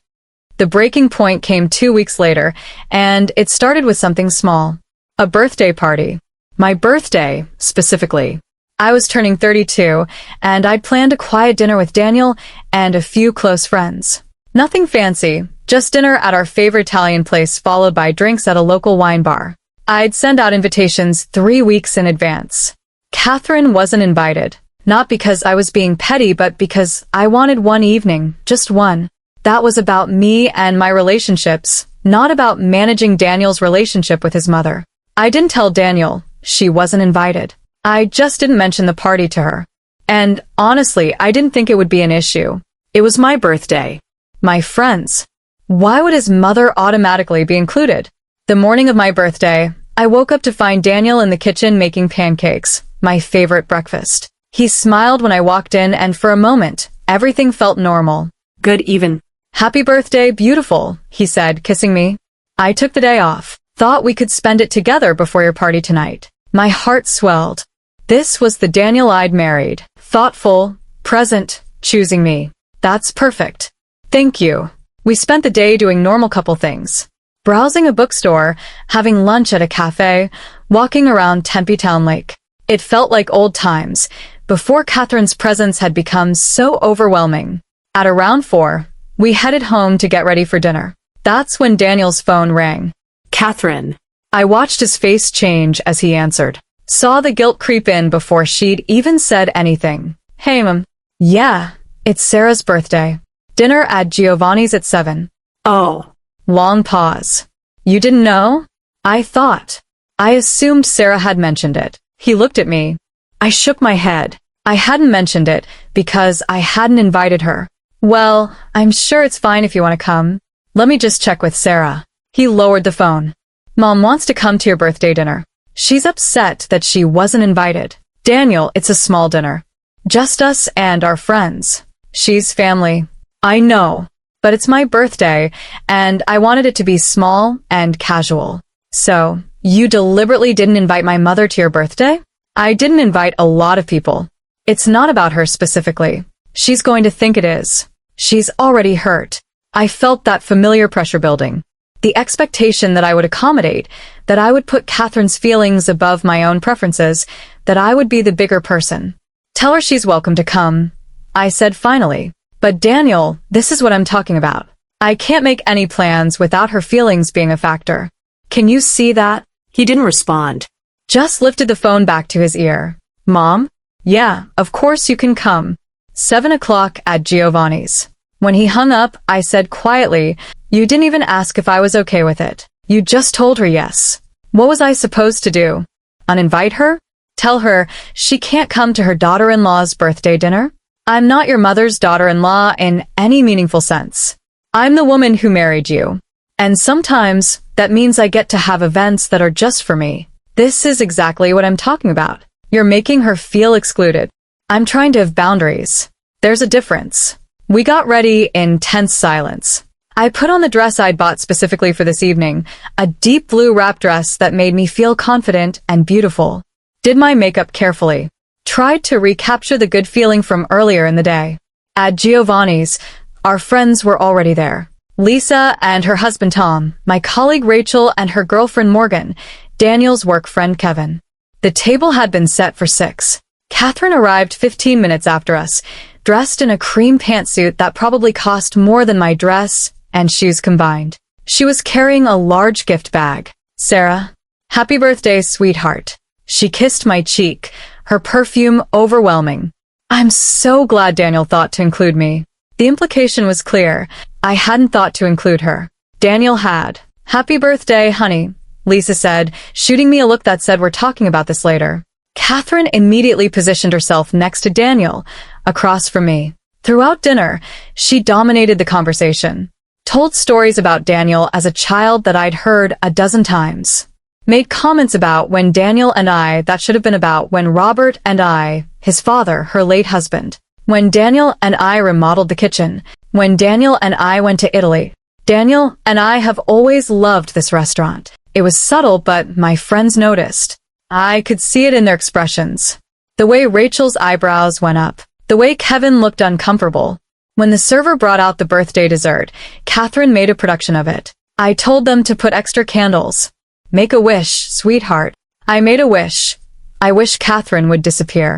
The breaking point came 2 weeks later, and it started with something small. A birthday party. My birthday, specifically. I was turning 32, and I'd planned a quiet dinner with Daniel and a few close friends. Nothing fancy, just dinner at our favorite Italian place followed by drinks at a local wine bar. I'd send out invitations 3 weeks in advance. Catherine wasn't invited. Not because I was being petty, but because I wanted one evening, just one. That was about me and my relationships, not about managing Daniel's relationship with his mother. I didn't tell Daniel she wasn't invited. I just didn't mention the party to her. And honestly, I didn't think it would be an issue. It was my birthday. My friends. Why would his mother automatically be included? The morning of my birthday, I woke up to find Daniel in the kitchen making pancakes, my favorite breakfast. He smiled when I walked in, and for a moment, everything felt normal. Good even. Happy birthday, beautiful, he said, kissing me. I took the day off. Thought we could spend it together before your party tonight. My heart swelled. This was the Daniel I'd married. Thoughtful, present, choosing me. That's perfect. Thank you. We spent the day doing normal couple things. Browsing a bookstore, having lunch at a cafe, walking around Tempe Town Lake. It felt like old times, before Catherine's presence had become so overwhelming. At around 4, we headed home to get ready for dinner. That's when Daniel's phone rang. Catherine. I watched his face change as he answered. Saw the guilt creep in before she'd even said anything. Hey, Mom. Yeah, it's Sarah's birthday. Dinner at Giovanni's at 7. Oh. Long pause. You didn't know? I thought. I assumed Sarah had mentioned it. He looked at me. I shook my head. I hadn't mentioned it because I hadn't invited her. Well, I'm sure it's fine if you want to come. Let me just check with Sarah. He lowered the phone. Mom wants to come to your birthday dinner. She's upset that she wasn't invited. Daniel, it's a small dinner. Just us and our friends. She's family. I know. But it's my birthday, and I wanted it to be small and casual. So, you deliberately didn't invite my mother to your birthday? I didn't invite a lot of people. It's not about her specifically. She's going to think it is. She's already hurt. I felt that familiar pressure building. The expectation that I would accommodate, that I would put Catherine's feelings above my own preferences, that I would be the bigger person. Tell her she's welcome to come, I said finally. But Daniel, this is what I'm talking about. I can't make any plans without her feelings being a factor. Can you see that? He didn't respond. Just lifted the phone back to his ear. Mom? Yeah, of course you can come. 7 o'clock at Giovanni's. When he hung up, I said quietly, you didn't even ask if I was okay with it. You just told her yes. What was I supposed to do? Uninvite her? Tell her she can't come to her daughter-in-law's birthday dinner? I'm not your mother's daughter-in-law in any meaningful sense. I'm the woman who married you. And sometimes, that means I get to have events that are just for me. This is exactly what I'm talking about. You're making her feel excluded. I'm trying to have boundaries. There's a difference. We got ready in tense silence. I put on the dress I'd bought specifically for this evening, a deep blue wrap dress that made me feel confident and beautiful. Did my makeup carefully. tried to recapture the good feeling from earlier in the day. At Giovanni's, our friends were already there. Lisa and her husband Tom, my colleague Rachel and her girlfriend Morgan, Daniel's work friend Kevin. The table had been set for 6. Catherine arrived 15 minutes after us, dressed in a cream pantsuit that probably cost more than my dress and shoes combined. She was carrying a large gift bag. "Sarah, happy birthday, sweetheart." She kissed my cheek, her perfume overwhelming. I'm so glad Daniel thought to include me. The implication was clear. I hadn't thought to include her. Daniel had. "Happy birthday, honey," Lisa said, shooting me a look that said we're talking about this later. Catherine immediately positioned herself next to Daniel, across from me. Throughout dinner, she dominated the conversation. Told stories about Daniel as a child that I'd heard a dozen times. Made comments about when Daniel and I, that should have been about when Robert and I, his father, her late husband. When Daniel and I remodeled the kitchen. When Daniel and I went to Italy. Daniel and I have always loved this restaurant. It was subtle, but my friends noticed. I could see it in their expressions. The way Rachel's eyebrows went up. The way Kevin looked uncomfortable. When the server brought out the birthday dessert, Catherine made a production of it. I told them to put extra candles. "Make a wish, sweetheart." I made a wish. I wish Catherine would disappear.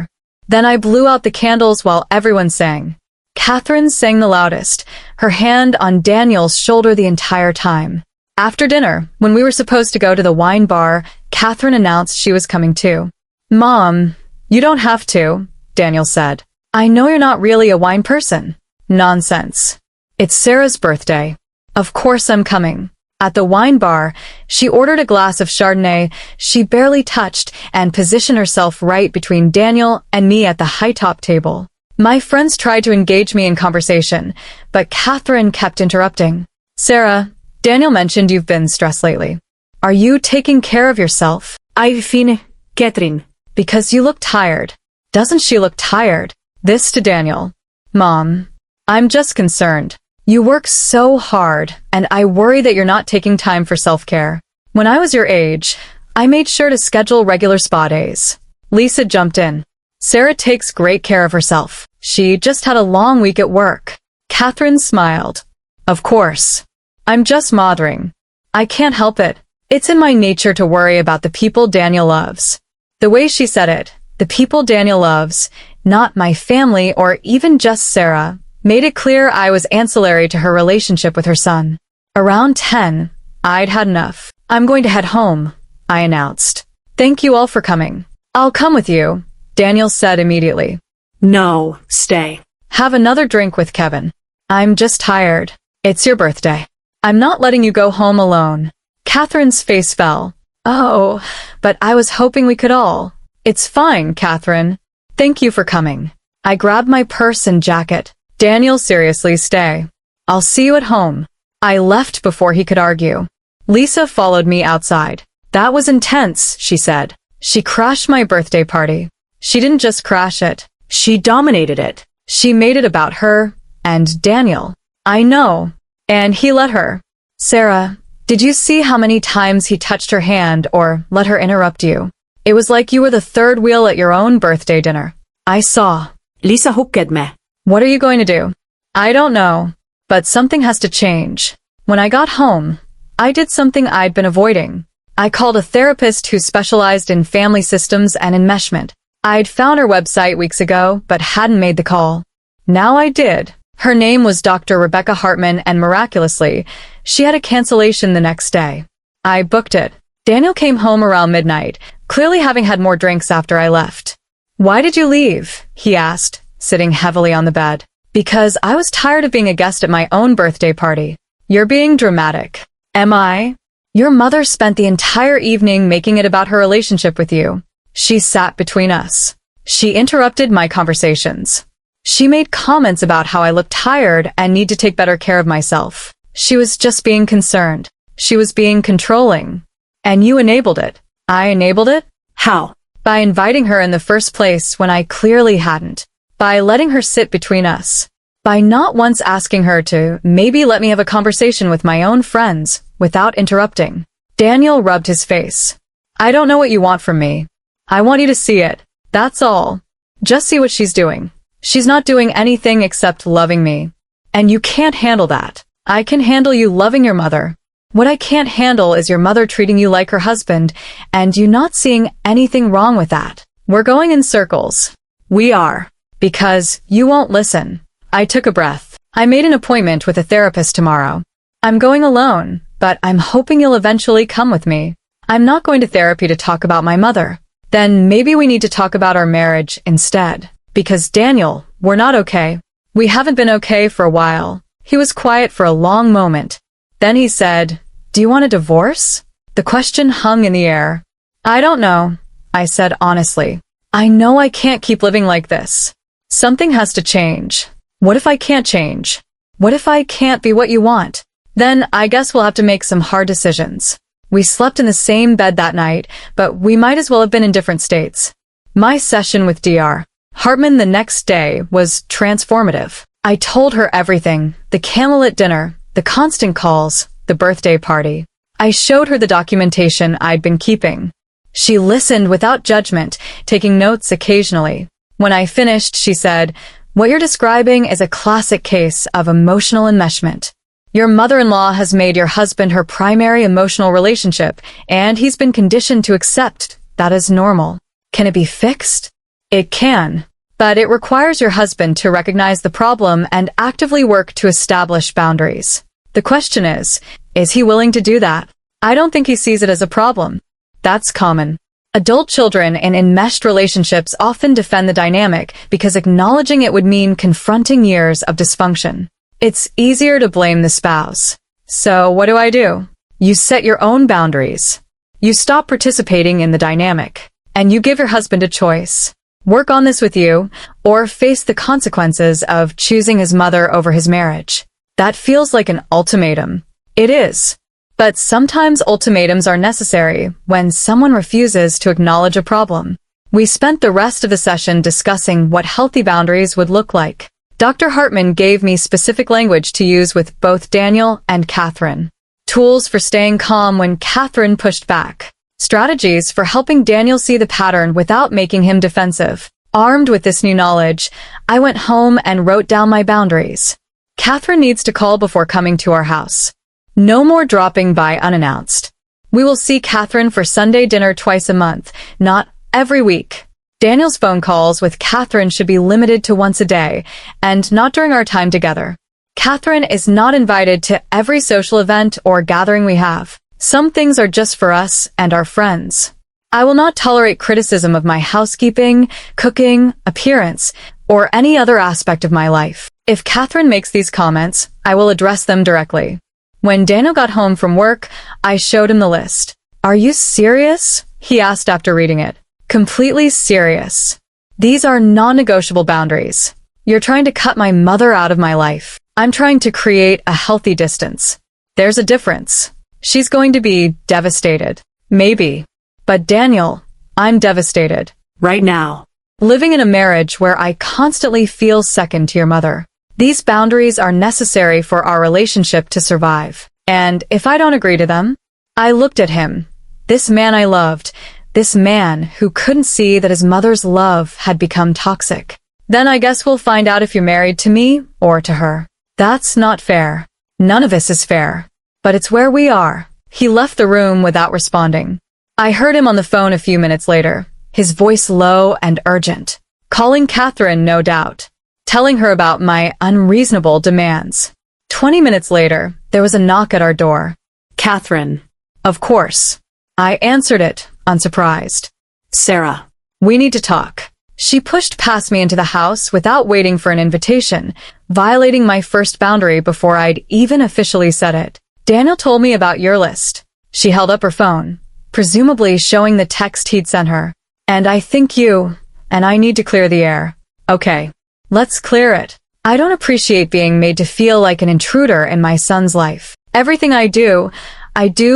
Then I blew out the candles while everyone sang. Catherine sang the loudest, her hand on Daniel's shoulder the entire time. After dinner, when we were supposed to go to the wine bar, Catherine announced she was coming too. "Mom, you don't have to," Daniel said. "I know you're not really a wine person." Nonsense. It's Sarah's birthday. Of course I'm coming. At the wine bar, she ordered a glass of Chardonnay she barely touched and positioned herself right between Daniel and me at the high-top table. My friends tried to engage me in conversation, but Catherine kept interrupting. "Sarah, Daniel mentioned you've been stressed lately. Are you taking care of yourself?" I've been, Catherine. "Because you look tired." "Doesn't she look tired?" This to Daniel. "Mom, I'm just concerned. You work so hard, and I worry that you're not taking time for self-care. When I was your age, I made sure to schedule regular spa days." Lisa jumped in. "Sarah takes great care of herself. She just had a long week at work." Catherine smiled. "Of course. I'm just mothering. I can't help it. It's in my nature to worry about the people Daniel loves." The way she said it, the people Daniel loves, not my family or even just Sarah, made it clear I was ancillary to her relationship with her son. Around 10, I'd had enough. "I'm going to head home," I announced. "Thank you all for coming." "I'll come with you," Daniel said immediately. No, stay. "Have another drink with Kevin." "I'm just tired. It's your birthday. I'm not letting you go home alone." Catherine's face fell. "Oh, but I was hoping we could all." "It's fine, Catherine. Thank you for coming." I grabbed my purse and jacket. "Daniel, seriously, stay. I'll see you at home." I left before he could argue. Lisa followed me outside. "That was intense," she said. "She crashed my birthday party." She didn't just crash it. She dominated it. She made it about her and Daniel. "I know. And he let her." "Sarah, did you see how many times he touched her hand or let her interrupt you? It was like you were the third wheel at your own birthday dinner." "I saw." Lisa hooked me. "What are you going to do?" "I don't know. But something has to change." When I got home, I did something I'd been avoiding. I called a therapist who specialized in family systems and enmeshment. I'd found her website weeks ago, but hadn't made the call. Now I did. Her name was Dr. Rebecca Hartman, and miraculously, she had a cancellation the next day. I booked it. Daniel came home around midnight, clearly having had more drinks after I left. "Why did you leave?" he asked, sitting heavily on the bed. "Because I was tired of being a guest at my own birthday party." "You're being dramatic." "Am I?" "Your mother spent the entire evening making it about her relationship with you. She sat between us. She interrupted my conversations. She made comments about how I looked tired and need to take better care of myself. She was just being concerned. She was being controlling. And you enabled it." "I enabled it?" How? "By inviting her in the first place when I clearly hadn't. By letting her sit between us. By not once asking her to maybe let me have a conversation with my own friends without interrupting." Daniel rubbed his face. "I don't know what you want from me. I want you to see it. That's all." Just see what she's doing. She's not doing anything except loving me. And you can't handle that. I can handle you loving your mother. What I can't handle is your mother treating you like her husband, and you not seeing anything wrong with that. We're going in circles. We are. Because you won't listen. I took a breath. I made an appointment with a therapist tomorrow. I'm going alone, but I'm hoping you'll eventually come with me. I'm not going to therapy to talk about my mother. Then maybe we need to talk about our marriage instead. Because Daniel, we're not okay. We haven't been okay for a while. He was quiet for a long moment. Then he said, "Do you want a divorce?" The question hung in the air. "I don't know," I said honestly. "I know I can't keep living like this. Something has to change. What if I can't change? What if I can't be what you want? Then I guess we'll have to make some hard decisions." We slept in the same bed that night, but we might as well have been in different states. My session with Dr. Hartman the next day was transformative. I told her everything, the candlelit dinner, the constant calls, the birthday party. I showed her the documentation I'd been keeping. She listened without judgment, taking notes occasionally. When I finished, she said, "What you're describing is a classic case of emotional enmeshment. Your mother-in-law has made your husband her primary emotional relationship, and he's been conditioned to accept that as normal. Can it be fixed? It can. But it requires your husband to recognize the problem and actively work to establish boundaries. The question is he willing to do that? I don't think he sees it as a problem. That's common. Adult children in enmeshed relationships often defend the dynamic because acknowledging it would mean confronting years of dysfunction. It's easier to blame the spouse. So what do? You set your own boundaries. You stop participating in the dynamic. And you give your husband a choice. Work on this with you, or face the consequences of choosing his mother over his marriage. That feels like an ultimatum. It is. But sometimes ultimatums are necessary when someone refuses to acknowledge a problem. We spent the rest of the session discussing what healthy boundaries would look like. Dr. Hartman gave me specific language to use with both Daniel and Catherine. Tools for staying calm when Catherine pushed back. Strategies for helping Daniel see the pattern without making him defensive. Armed with this new knowledge, I went home and wrote down my boundaries. Catherine needs to call before coming to our house. No more dropping by unannounced. We will see Catherine for Sunday dinner twice a month, not every week. Daniel's phone calls with Catherine should be limited to once a day, and not during our time together. Catherine is not invited to every social event or gathering we have. Some things are just for us and our friends. I will not tolerate criticism of my housekeeping, cooking, appearance, or any other aspect of my life. If Catherine makes these comments, I will address them directly. When Daniel got home from work, I showed him the list. "Are you serious?" he asked after reading it. "Completely serious. These are non-negotiable boundaries. You're trying to cut my mother out of my life. I'm trying to create a healthy distance. There's a difference. She's going to be devastated. Maybe. But Daniel, I'm devastated. Right now. Living in a marriage where I constantly feel second to your mother. These boundaries are necessary for our relationship to survive. And if I don't agree to them?" I looked at him. This man I loved. This man who couldn't see that his mother's love had become toxic. "Then I guess we'll find out if you're married to me or to her. That's not fair. None of this is fair. But it's where we are." He left the room without responding. I heard him on the phone a few minutes later, his voice low and urgent. Calling Catherine, no doubt. Telling her about my unreasonable demands. 20 minutes later, there was a knock at our door. Catherine. Of course. I answered it, unsurprised. Sarah. "We need to talk." She pushed past me into the house without waiting for an invitation, violating my first boundary before I'd even officially said it. "Daniel told me about your list." She held up her phone, presumably showing the text he'd sent her. "And I think you, and I need to clear the air." "Okay. Let's clear it. I don't appreciate being made to feel like an intruder in my son's life. Everything I do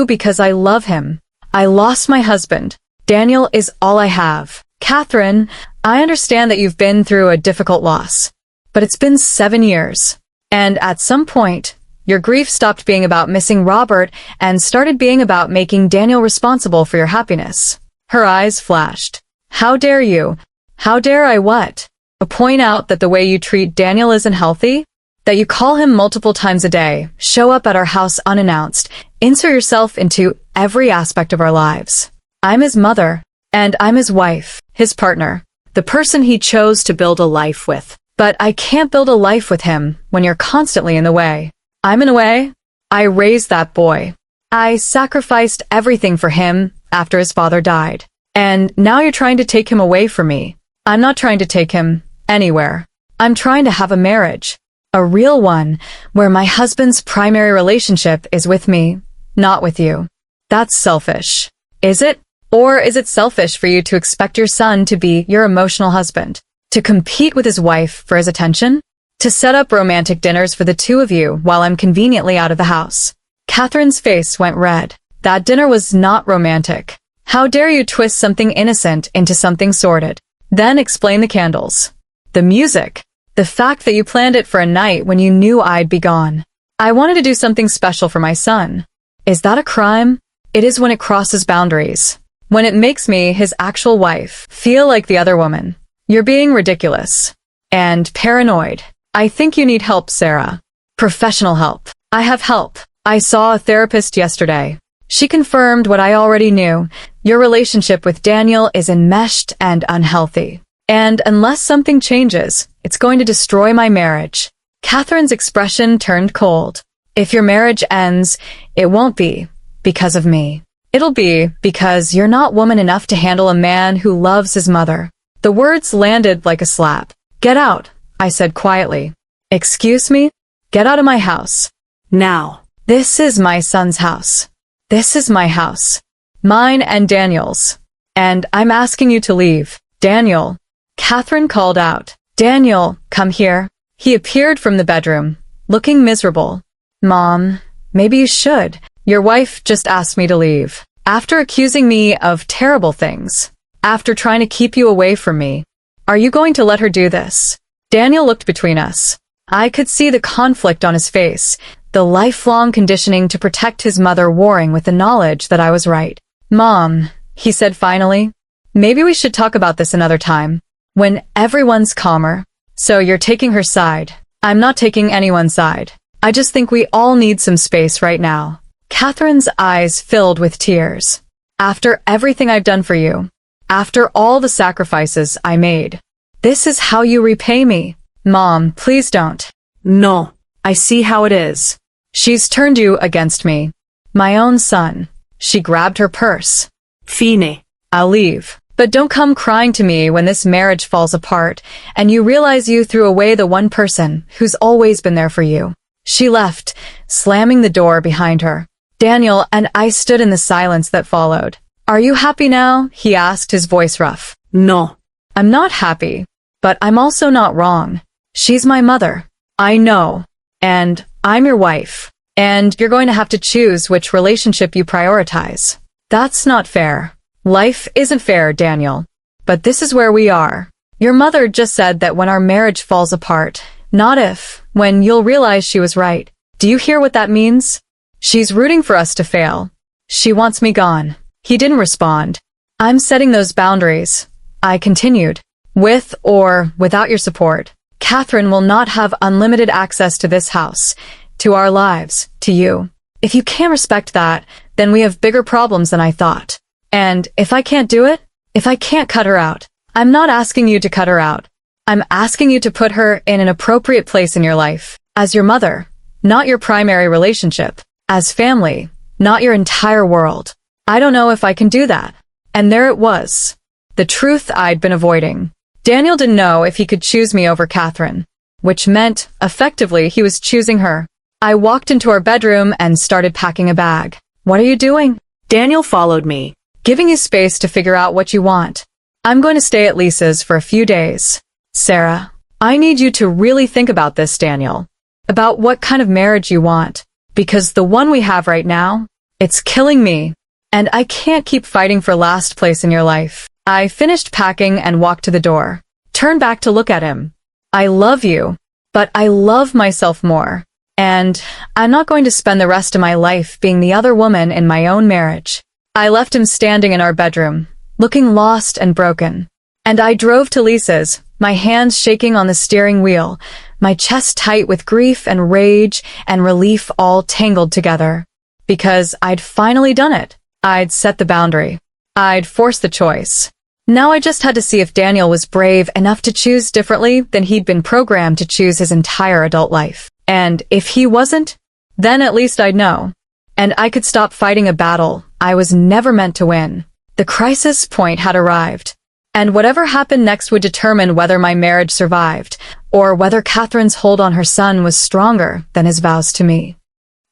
because I love him. I lost my husband. Daniel is all I have. Catherine, I understand that you've been through a difficult loss. But it's been 7 years. And at some point, your grief stopped being about missing Robert and started being about making Daniel responsible for your happiness." Her eyes flashed. "How dare you? How dare I what? Point out that the way you treat Daniel isn't healthy? That you call him multiple times a day, show up at our house unannounced, insert yourself into every aspect of our lives. I'm his mother, and I'm his wife, his partner, the person he chose to build a life with. But I can't build a life with him when you're constantly in the way. I'm in the way? I raised that boy. I sacrificed everything for him after his father died. And now you're trying to take him away from me. I'm not trying to take him anywhere. I'm trying to have a marriage. A real one, where my husband's primary relationship is with me, not with you. That's selfish. Is it? Or is it selfish for you to expect your son to be your emotional husband? To compete with his wife for his attention? To set up romantic dinners for the two of you while I'm conveniently out of the house? Catherine's face went red. That dinner was not romantic. How dare you twist something innocent into something sordid? Then explain the candles. The music. The fact that you planned it for a night when you knew I'd be gone. I wanted to do something special for my son. Is that a crime? It is when it crosses boundaries. When it makes me, his actual wife, feel like the other woman. You're being ridiculous. And paranoid. I think you need help, Sarah. Professional help. I have help. I saw a therapist yesterday. She confirmed what I already knew. Your relationship with Daniel is enmeshed and unhealthy. And unless something changes, it's going to destroy my marriage. Catherine's expression turned cold. If your marriage ends, it won't be because of me. It'll be because you're not woman enough to handle a man who loves his mother. The words landed like a slap. Get out, I said quietly. Excuse me? Get out of my house. Now. This is my son's house. This is my house. Mine and Daniel's. And I'm asking you to leave. Daniel. Catherine called out. Daniel, come here. He appeared from the bedroom, looking miserable. Mom, maybe you should. Your wife just asked me to leave. After accusing me of terrible things. After trying to keep you away from me. Are you going to let her do this? Daniel looked between us. I could see the conflict on his face, the lifelong conditioning to protect his mother warring with the knowledge that I was right. Mom, he said finally, maybe we should talk about this another time. When everyone's calmer. So you're taking her side. I'm not taking anyone's side. I just think we all need some space right now. Catherine's eyes filled with tears. After everything I've done for you. After all the sacrifices I made. This is how you repay me. Mom, please don't. No. I see how it is. She's turned you against me. My own son. She grabbed her purse. Fine. I'll leave. But don't come crying to me when this marriage falls apart and you realize you threw away the one person who's always been there for you. She left, slamming the door behind her. Daniel and I stood in the silence that followed. Are you happy now? He asked, his voice rough. No. I'm not happy, but I'm also not wrong. She's my mother. I know. And I'm your wife. And you're going to have to choose which relationship you prioritize. That's not fair. Life isn't fair, Daniel. But this is where we are. Your mother just said that when our marriage falls apart, not if, when you'll realize she was right. Do you hear what that means? She's rooting for us to fail. She wants me gone. He didn't respond. I'm setting those boundaries. I continued. With or without your support, Catherine will not have unlimited access to this house, to our lives, to you. If you can't respect that, then we have bigger problems than I thought. And if I can't do it, if I can't cut her out, I'm not asking you to cut her out. I'm asking you to put her in an appropriate place in your life. As your mother, not your primary relationship. As family, not your entire world. I don't know if I can do that. And there it was. The truth I'd been avoiding. Daniel didn't know if he could choose me over Catherine, which meant, effectively, he was choosing her. I walked into our bedroom and started packing a bag. What are you doing? Daniel followed me. Giving you space to figure out what you want. I'm going to stay at Lisa's for a few days. Sarah, I need you to really think about this, Daniel. About what kind of marriage you want. Because the one we have right now, it's killing me. And I can't keep fighting for last place in your life. I finished packing and walked to the door. Turned back to look at him. I love you, but I love myself more. And I'm not going to spend the rest of my life being the other woman in my own marriage. I left him standing in our bedroom, looking lost and broken. And I drove to Lisa's, my hands shaking on the steering wheel, my chest tight with grief and rage and relief all tangled together. Because I'd finally done it. I'd set the boundary. I'd forced the choice. Now I just had to see if Daniel was brave enough to choose differently than he'd been programmed to choose his entire adult life. And if he wasn't, then at least I'd know. And I could stop fighting a battle I was never meant to win. The crisis point had arrived. And whatever happened next would determine whether my marriage survived, or whether Catherine's hold on her son was stronger than his vows to me.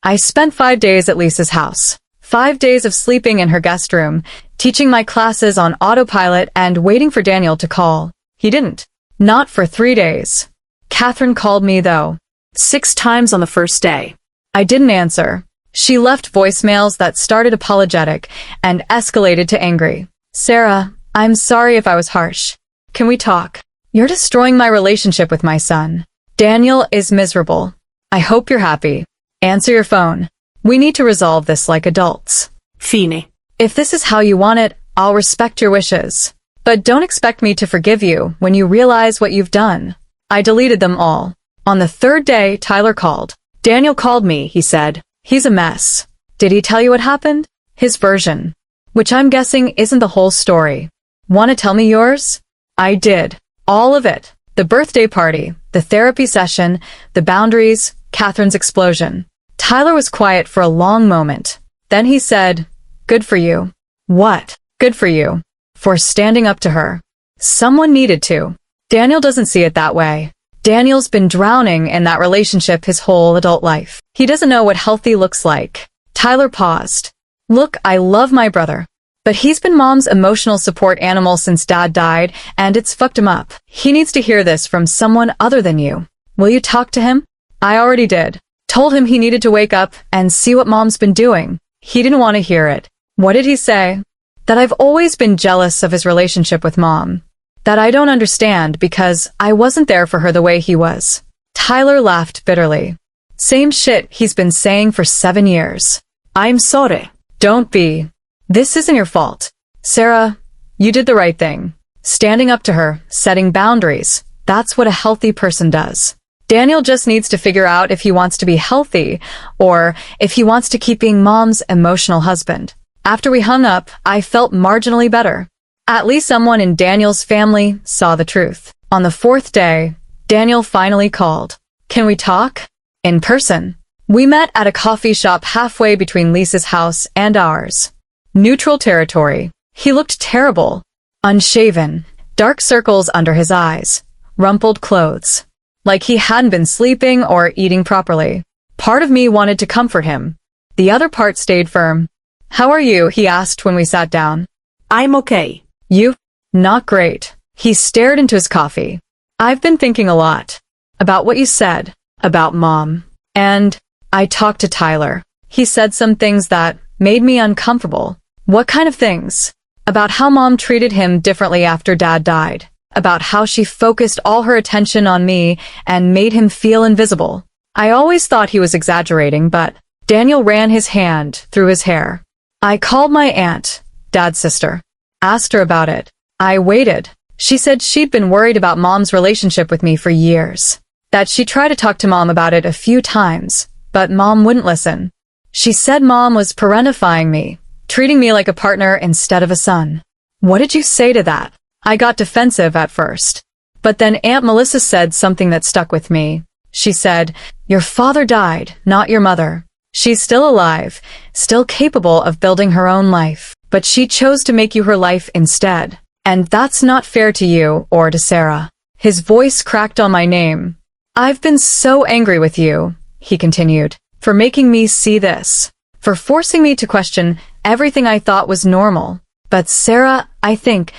I spent 5 days at Lisa's house. 5 days of sleeping in her guest room, teaching my classes on autopilot and waiting for Daniel to call. He didn't. Not for 3 days. Catherine called me, though. 6 times on the first day. I didn't answer. She left voicemails that started apologetic and escalated to angry. Sarah, I'm sorry if I was harsh. Can we talk? You're destroying my relationship with my son. Daniel is miserable. I hope you're happy. Answer your phone. We need to resolve this like adults. Fine. If this is how you want it, I'll respect your wishes. But don't expect me to forgive you when you realize what you've done. I deleted them all. On the 3rd day, Tyler called. Daniel called me, he said. He's a mess. Did he tell you what happened? His version. Which I'm guessing isn't the whole story. Want to tell me yours? I did. All of it. The birthday party, the therapy session, the boundaries, Catherine's explosion. Tyler was quiet for a long moment. Then he said, "Good for you." What? Good for you. For standing up to her. Someone needed to. Daniel doesn't see it that way. Daniel's been drowning in that relationship his whole adult life. He doesn't know what healthy looks like. Tyler paused. Look, I love my brother. But he's been Mom's emotional support animal since Dad died, and it's fucked him up. He needs to hear this from someone other than you. Will you talk to him? I already did. Told him he needed to wake up and see what Mom's been doing. He didn't want to hear it. What did he say? That I've always been jealous of his relationship with Mom. That I don't understand because I wasn't there for her the way he was. Tyler laughed bitterly. Same shit he's been saying for 7 years. I'm sorry. Don't be. This isn't your fault. Sarah, you did the right thing. Standing up to her, setting boundaries. That's what a healthy person does. Daniel just needs to figure out if he wants to be healthy or if he wants to keep being Mom's emotional husband. After we hung up, I felt marginally better. At least someone in Daniel's family saw the truth. On the 4th day, Daniel finally called. Can we talk? In person. We met at a coffee shop halfway between Lisa's house and ours. Neutral territory. He looked terrible. Unshaven. Dark circles under his eyes. Rumpled clothes. Like he hadn't been sleeping or eating properly. Part of me wanted to comfort him. The other part stayed firm. How are you? He asked when we sat down. I'm okay. You? Not great. He stared into his coffee. I've been thinking a lot. About what you said. About Mom. And I talked to Tyler. He said some things that made me uncomfortable. What kind of things? About how Mom treated him differently after Dad died. About how she focused all her attention on me and made him feel invisible. I always thought he was exaggerating, but Daniel ran his hand through his hair. I called my aunt, Dad's sister. Asked her about it. I waited. She said she'd been worried about Mom's relationship with me for years. That she tried to talk to Mom about it a few times, but Mom wouldn't listen. She said Mom was parentifying me, treating me like a partner instead of a son. What did you say to that? I got defensive at first. But then Aunt Melissa said something that stuck with me. She said, "Your father died, not your mother. She's still alive, still capable of building her own life. But she chose to make you her life instead. And that's not fair to you or to Sarah." His voice cracked on my name. "I've been so angry with you," he continued, "for making me see this. For forcing me to question everything I thought was normal. But Sarah, I think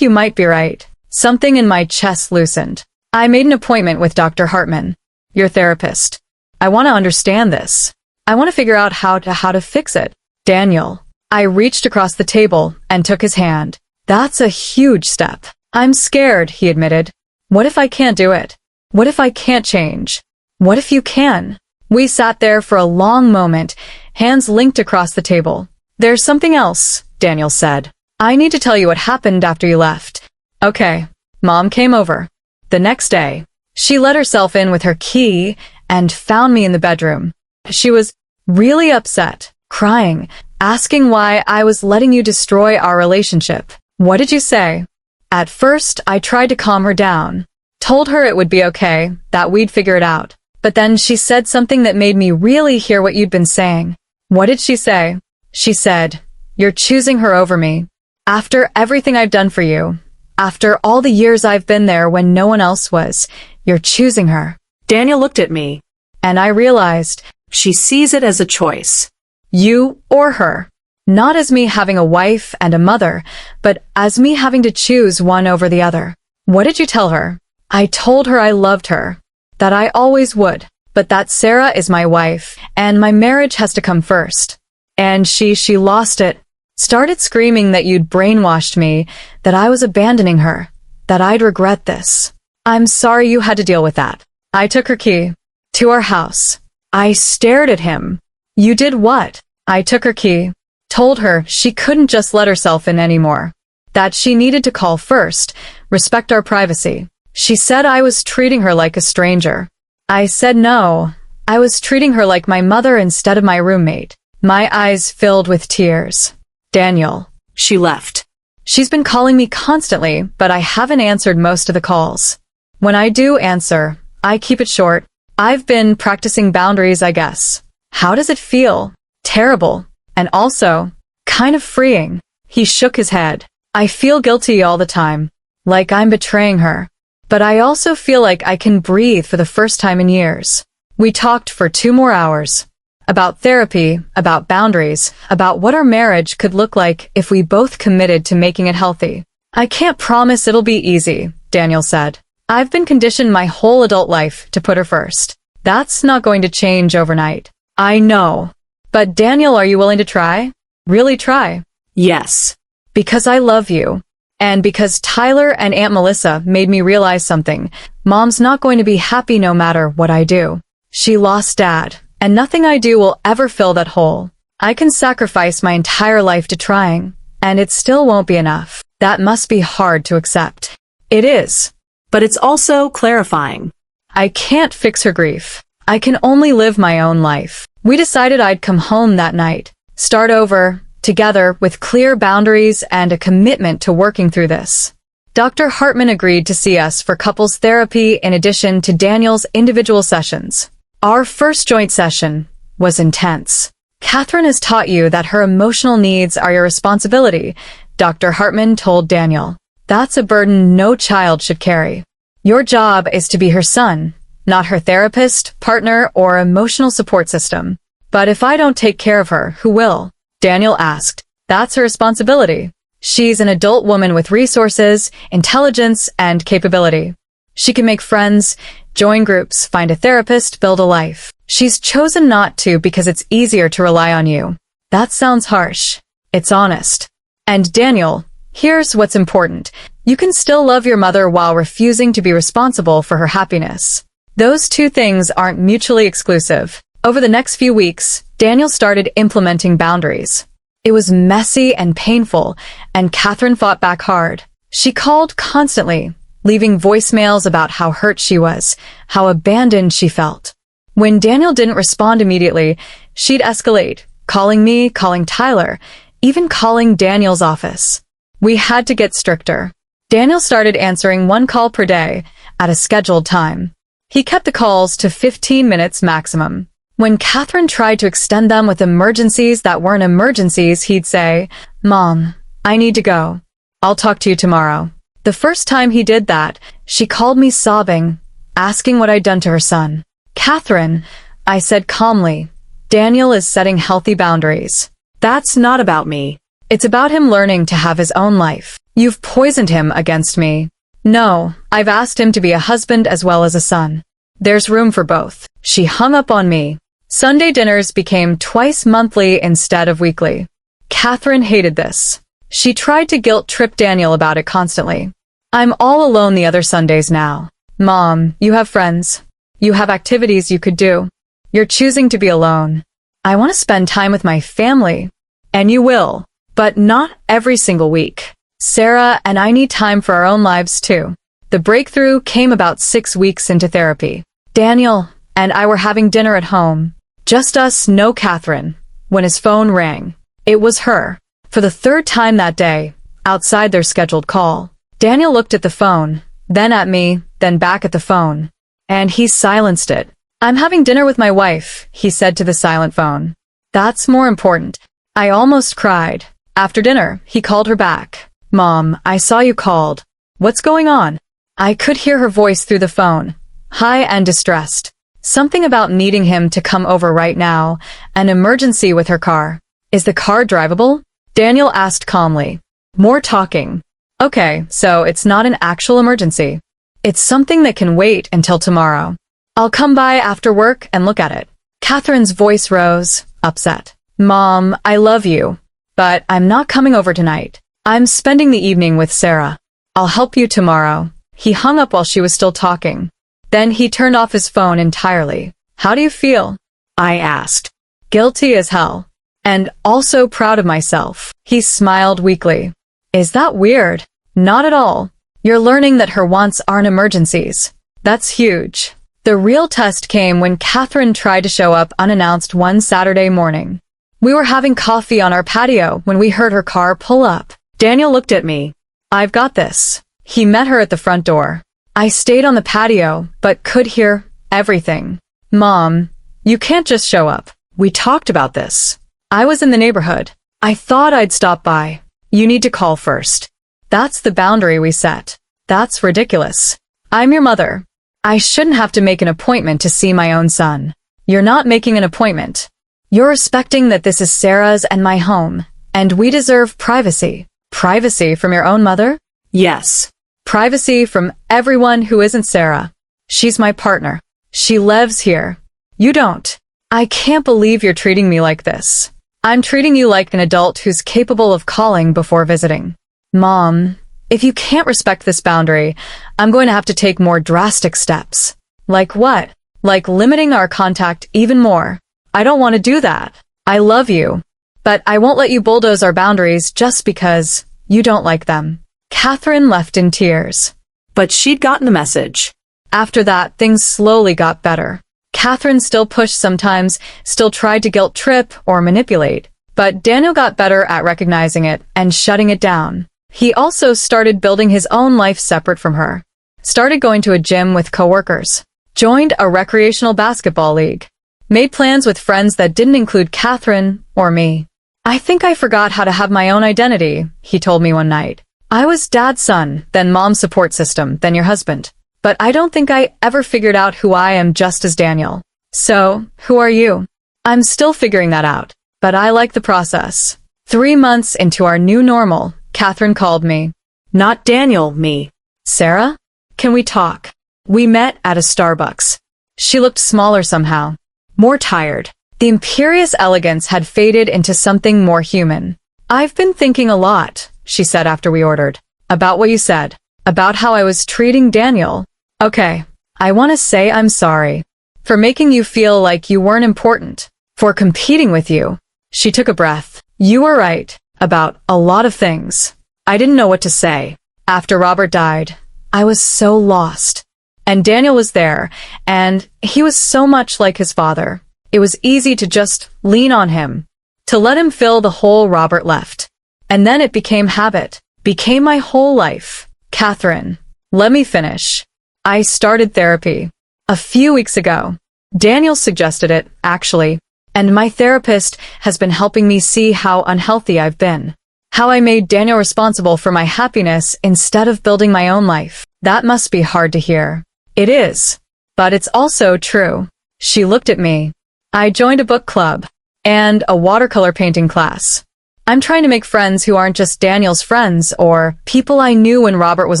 you might be right." Something in my chest loosened. I made an appointment with Dr. Hartman, your therapist. I want to understand this. I want to figure out how to fix it. Daniel. I reached across the table and took his hand. That's a huge step. I'm scared, he admitted. What if I can't do it? What if I can't change? What if you can? We sat there for a long moment, hands linked across the table. There's something else, Daniel said. I need to tell you what happened after you left. Okay. Mom came over. The next day, she let herself in with her key and found me in the bedroom. She was really upset, crying, asking why I was letting you destroy our relationship. What did you say? At first, I tried to calm her down, told her it would be okay, that we'd figure it out. But then she said something that made me really hear what you'd been saying. What did she say? She said, "You're choosing her over me. After everything I've done for you, after all the years I've been there when no one else was, you're choosing her." Daniel looked at me. And I realized, She sees it as a choice. you or her. Not as me having a wife and a mother, but as me having to choose one over the other. What did you tell her? I told her I loved her, that I always would, but that Sarah is my wife, and my marriage has to come first. And she lost it. Started screaming that you'd brainwashed me, that I was abandoning her, that I'd regret this. I'm sorry you had to deal with that. I took her key to our house. I stared at him. You did what? I took her key, told her she couldn't just let herself in anymore, that she needed to call first, respect our privacy. She said I was treating her like a stranger. I said no, I was treating her like my mother instead of my roommate. My eyes filled with tears. Daniel. She left. She's been calling me constantly, but I haven't answered most of the calls. When I do answer, I keep it short. I've been practicing boundaries, I guess. How does it feel? Terrible. And also, kind of freeing. He shook his head. I feel guilty all the time, like I'm betraying her. But I also feel like I can breathe for the first time in years. We talked for 2 more hours. About therapy, about boundaries, about what our marriage could look like if we both committed to making it healthy. I can't promise it'll be easy, Daniel said. I've been conditioned my whole adult life to put her first. That's not going to change overnight. I know. But Daniel, are you willing to try? Really try? Yes. Because I love you. And because Tyler and Aunt Melissa made me realize something. Mom's not going to be happy no matter what I do. She lost Dad, and nothing I do will ever fill that hole. I can sacrifice my entire life to trying, and it still won't be enough. That must be hard to accept. It is. But it's also clarifying. I can't fix her grief. I can only live my own life. We decided I'd come home that night, start over, together with clear boundaries and a commitment to working through this. Dr. Hartman agreed to see us for couples therapy in addition to Daniel's individual sessions. Our first joint session was intense. Catherine has taught you that her emotional needs are your responsibility, Dr. Hartman told Daniel. That's a burden no child should carry. Your job is to be her son, not her therapist, partner, or emotional support system. But if I don't take care of her, who will? Daniel asked. That's her responsibility. She's an adult woman with resources, intelligence, and capability. She can make friends, join groups, find a therapist, build a life. She's chosen not to because it's easier to rely on you. That sounds harsh. It's honest. And Daniel, here's what's important. You can still love your mother while refusing to be responsible for her happiness. Those two things aren't mutually exclusive. Over the next few weeks, Daniel started implementing boundaries. It was messy and painful, and Catherine fought back hard. She called constantly, leaving voicemails about how hurt she was, how abandoned she felt. When Daniel didn't respond immediately, she'd escalate, calling me, calling Tyler, even calling Daniel's office. We had to get stricter. Daniel started answering 1 call per day at a scheduled time. He kept the calls to 15 minutes maximum. When Catherine tried to extend them with emergencies that weren't emergencies, he'd say, "Mom, I need to go. I'll talk to you tomorrow." The first time he did that, she called me sobbing, asking what I'd done to her son. "Catherine," I said calmly, "Daniel is setting healthy boundaries. That's not about me. It's about him learning to have his own life. You've poisoned him against me." "No, I've asked him to be a husband as well as a son. There's room for both." She hung up on me. Sunday dinners became twice monthly instead of weekly. Catherine hated this. She tried to guilt-trip Daniel about it constantly. "I'm all alone the other Sundays now. Mom, you have friends. You have activities you could do. You're choosing to be alone. I want to spend time with my family." "And you will, but not every single week." Sarah and I need time for our own lives too. The breakthrough came about 6 weeks into therapy. Daniel and I were having dinner at home. Just us, no Catherine. When his phone rang, it was her. For the third time that day, outside their scheduled call. Daniel looked at the phone, then at me, then back at the phone. And he silenced it. "I'm having dinner with my wife," he said to the silent phone. "That's more important." I almost cried. After dinner, he called her back. "Mom, I saw you called. What's going on?" I could hear her voice through the phone, high and distressed. Something about needing him to come over right now, an emergency with her car. "Is the car drivable?" Daniel asked calmly. More talking. "Okay, so it's not an actual emergency. It's something that can wait until tomorrow. I'll come by after work and look at it." Catherine's voice rose, upset. "Mom, I love you, but I'm not coming over tonight. I'm spending the evening with Sarah. I'll help you tomorrow." He hung up while she was still talking. Then he turned off his phone entirely. "How do you feel?" I asked. "Guilty as hell. And also proud of myself." He smiled weakly. "Is that weird?" "Not at all. You're learning that her wants aren't emergencies. That's huge." The real test came when Catherine tried to show up unannounced one Saturday morning. We were having coffee on our patio when we heard her car pull up. Daniel looked at me. "I've got this." He met her at the front door. I stayed on the patio, but could hear everything. "Mom, you can't just show up. We talked about this. I was in the neighborhood. I thought I'd stop by. You need to call first." That's the boundary we set. That's ridiculous. I'm your mother. I shouldn't have to make an appointment to see my own son. You're not making an appointment. You're respecting that this is Sarah's and my home, and we deserve privacy. Privacy from your own mother? Yes. Privacy from everyone who isn't Sarah. She's my partner. She lives here. You don't. I can't believe you're treating me like this. I'm treating you like an adult who's capable of calling before visiting. Mom, if you can't respect this boundary, I'm going to have to take more drastic steps. Like what? Like limiting our contact even more. I don't want to do that. I love you. But I won't let you bulldoze our boundaries just because you don't like them. Catherine left in tears. But she'd gotten the message. After that, things slowly got better. Catherine still pushed sometimes, still tried to guilt trip or manipulate, but Daniel got better at recognizing it and shutting it down. He also started building his own life separate from her. Started going to a gym with coworkers. Joined a recreational basketball league. Made plans with friends that didn't include Catherine or me. "I think I forgot how to have my own identity," he told me one night. "I was dad's son, then mom's support system, then your husband. But I don't think I ever figured out who I am just as Daniel. So, who are you?" I'm still figuring that out, but I like the process. 3 months into our new normal, Catherine called me. Not Daniel, me. "Sarah? Can we talk?" We met at a Starbucks. She looked smaller somehow. More tired. The imperious elegance had faded into something more human. "I've been thinking a lot," she said after we ordered. "About what you said. About how I was treating Daniel. Okay, I want to say I'm sorry. For making you feel like you weren't important. For competing with you." She took a breath. "You were right. About a lot of things." I didn't know what to say. After Robert died, I was so lost. And Daniel was there, and he was so much like his father. It was easy to just lean on him, to let him fill the hole Robert left. And then it became habit, became my whole life. Catherine, let me finish. I started therapy a few weeks ago. Daniel suggested it, actually, and my therapist has been helping me see how unhealthy I've been. How I made Daniel responsible for my happiness instead of building my own life. That must be hard to hear. It is. But it's also true. She looked at me. I joined a book club and a watercolor painting class. I'm trying to make friends who aren't just Daniel's friends or people I knew when Robert was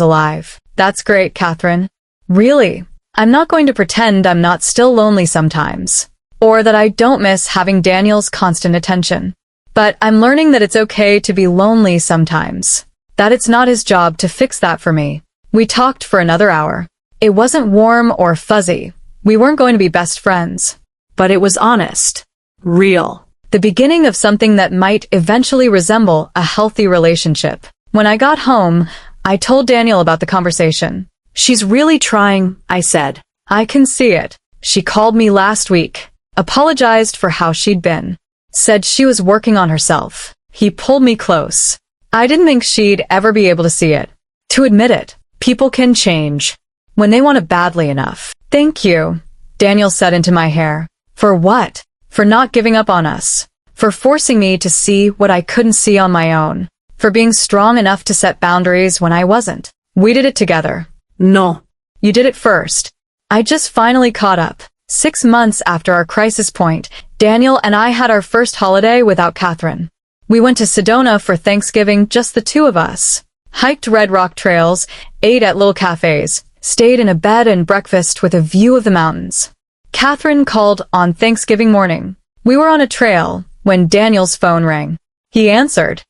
alive. That's great, Catherine. Really, I'm not going to pretend I'm not still lonely sometimes, or that I don't miss having Daniel's constant attention. But I'm learning that it's okay to be lonely sometimes, that it's not his job to fix that for me. We talked for another hour. It wasn't warm or fuzzy. We weren't going to be best friends. But it was honest. Real. The beginning of something that might eventually resemble a healthy relationship. When I got home, I told Daniel about the conversation. She's really trying, I said. I can see it. She called me last week, apologized for how she'd been, said she was working on herself. He pulled me close. I didn't think she'd ever be able to see it. To admit it, people can change when they want it badly enough. Thank you, Daniel said into my hair. For what? For not giving up on us. For forcing me to see what I couldn't see on my own. For being strong enough to set boundaries when I wasn't. We did it together. No. You did it first. I just finally caught up. 6 months after our crisis point, Daniel and I had our first holiday without Catherine. We went to Sedona for Thanksgiving, just the two of us. Hiked red rock trails, ate at little cafes, stayed in a bed and breakfast with a view of the mountains. Catherine called on Thanksgiving morning. We were on a trail when Daniel's phone rang. He answered.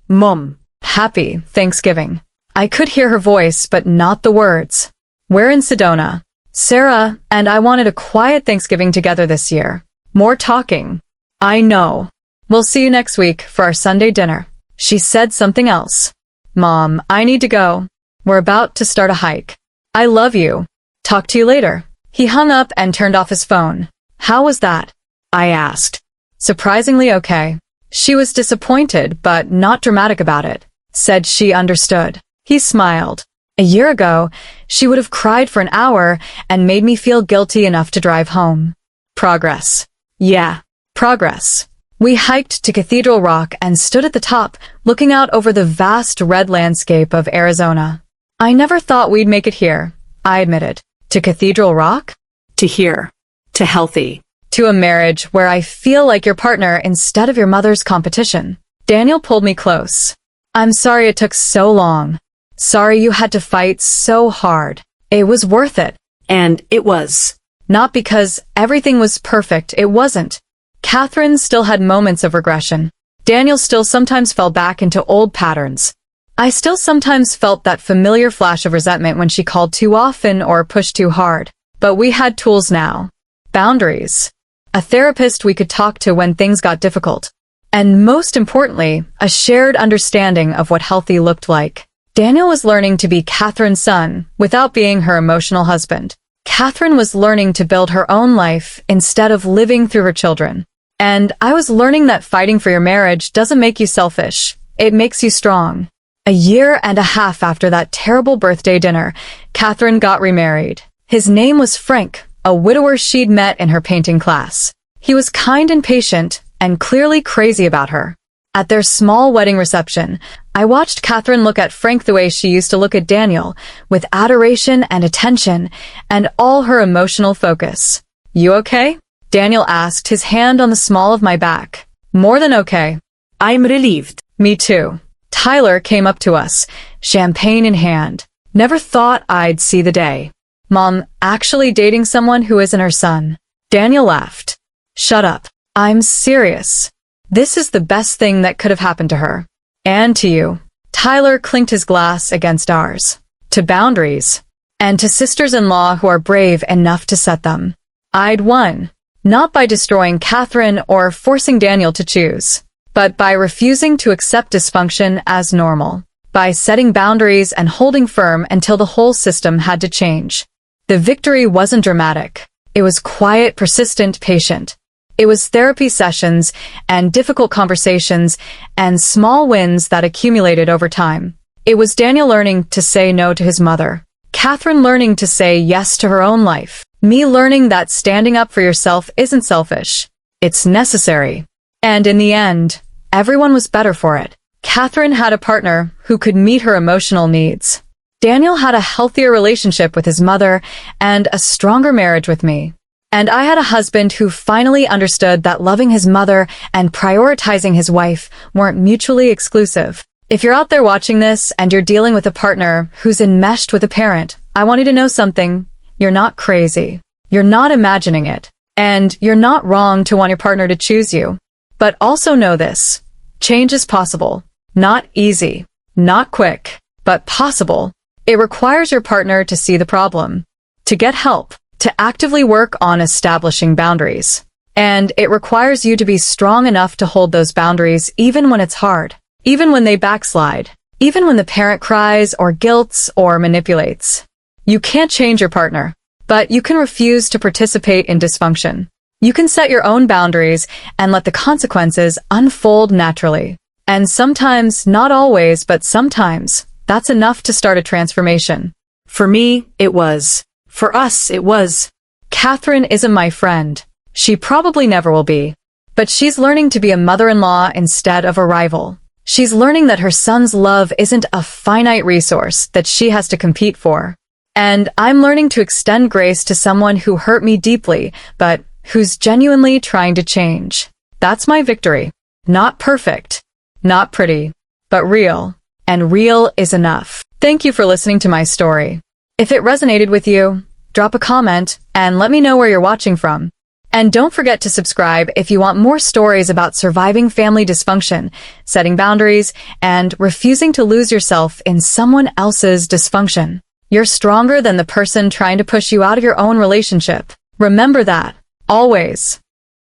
Mom. Happy Thanksgiving. I could hear her voice, but not the words. We're in Sedona. Sarah and I wanted a quiet Thanksgiving together this year. More talking. I know. We'll see you next week for our Sunday dinner. She said something else. Mom, I need to go. We're about to start a hike. I love you. Talk to you later. He hung up and turned off his phone. How was that? I asked. Surprisingly okay. She was disappointed, but not dramatic about it. Said she understood. He smiled. A year ago, she would have cried for an hour and made me feel guilty enough to drive home. Progress. Yeah, progress. We hiked to Cathedral Rock and stood at the top, looking out over the vast red landscape of Arizona. I never thought we'd make it here, I admitted. To Cathedral Rock? To here. To healthy. To a marriage where I feel like your partner instead of your mother's competition. Daniel pulled me close. I'm sorry it took so long. Sorry you had to fight so hard. It was worth it. And it was. Not because everything was perfect, it wasn't. Catherine still had moments of regression. Daniel still sometimes fell back into old patterns. I still sometimes felt that familiar flash of resentment when she called too often or pushed too hard. But we had tools now. Boundaries. A therapist we could talk to when things got difficult. And most importantly, a shared understanding of what healthy looked like. Daniel was learning to be Catherine's son without being her emotional husband. Catherine was learning to build her own life instead of living through her children. And I was learning that fighting for your marriage doesn't make you selfish. It makes you strong. A year and a half after that terrible birthday dinner, Catherine got remarried. His name was Frank, a widower she'd met in her painting class. He was kind and patient, and clearly crazy about her. At their small wedding reception, I watched Catherine look at Frank the way she used to look at Daniel, with adoration and attention, and all her emotional focus. You okay? Daniel asked, his hand on the small of my back. More than okay. I'm relieved. Me too. Tyler came up to us, champagne in hand. Never thought I'd see the day. Mom actually dating someone who isn't her son. Daniel laughed. Shut up. I'm serious. This is the best thing that could have happened to her. And to you. Tyler clinked his glass against ours. To boundaries. And to sisters-in-law who are brave enough to set them. I'd won. Not by destroying Catherine or forcing Daniel to choose, but by refusing to accept dysfunction as normal. By setting boundaries and holding firm until the whole system had to change. The victory wasn't dramatic. It was quiet, persistent, patient. It was therapy sessions and difficult conversations and small wins that accumulated over time. It was Daniel learning to say no to his mother. Catherine learning to say yes to her own life. Me learning that standing up for yourself isn't selfish. It's necessary. And in the end, everyone was better for it. Catherine had a partner who could meet her emotional needs. Daniel had a healthier relationship with his mother and a stronger marriage with me. And I had a husband who finally understood that loving his mother and prioritizing his wife weren't mutually exclusive. If you're out there watching this and you're dealing with a partner who's enmeshed with a parent, I want you to know something. You're not crazy. You're not imagining it. And you're not wrong to want your partner to choose you. But also know this. Change is possible. Not easy. Not quick. But possible. It requires your partner to see the problem. To get help. To actively work on establishing boundaries. And it requires you to be strong enough to hold those boundaries even when it's hard. Even when they backslide. even when the parent cries or guilts or manipulates. You can't change your partner, but you can refuse to participate in dysfunction. You can set your own boundaries and let the consequences unfold naturally. And sometimes, not always, but sometimes, that's enough to start a transformation. For me, it was. For us, it was. Catherine isn't my friend. She probably never will be. But she's learning to be a mother-in-law instead of a rival. She's learning that her son's love isn't a finite resource that she has to compete for. And I'm learning to extend grace to someone who hurt me deeply, but who's genuinely trying to change. That's my victory. Not perfect, not pretty, but real. And real is enough. Thank you for listening to my story. If it resonated with you, drop a comment and let me know where you're watching from. And don't forget to subscribe if you want more stories about surviving family dysfunction, setting boundaries, and refusing to lose yourself in someone else's dysfunction. You're stronger than the person trying to push you out of your own relationship. Remember that, always.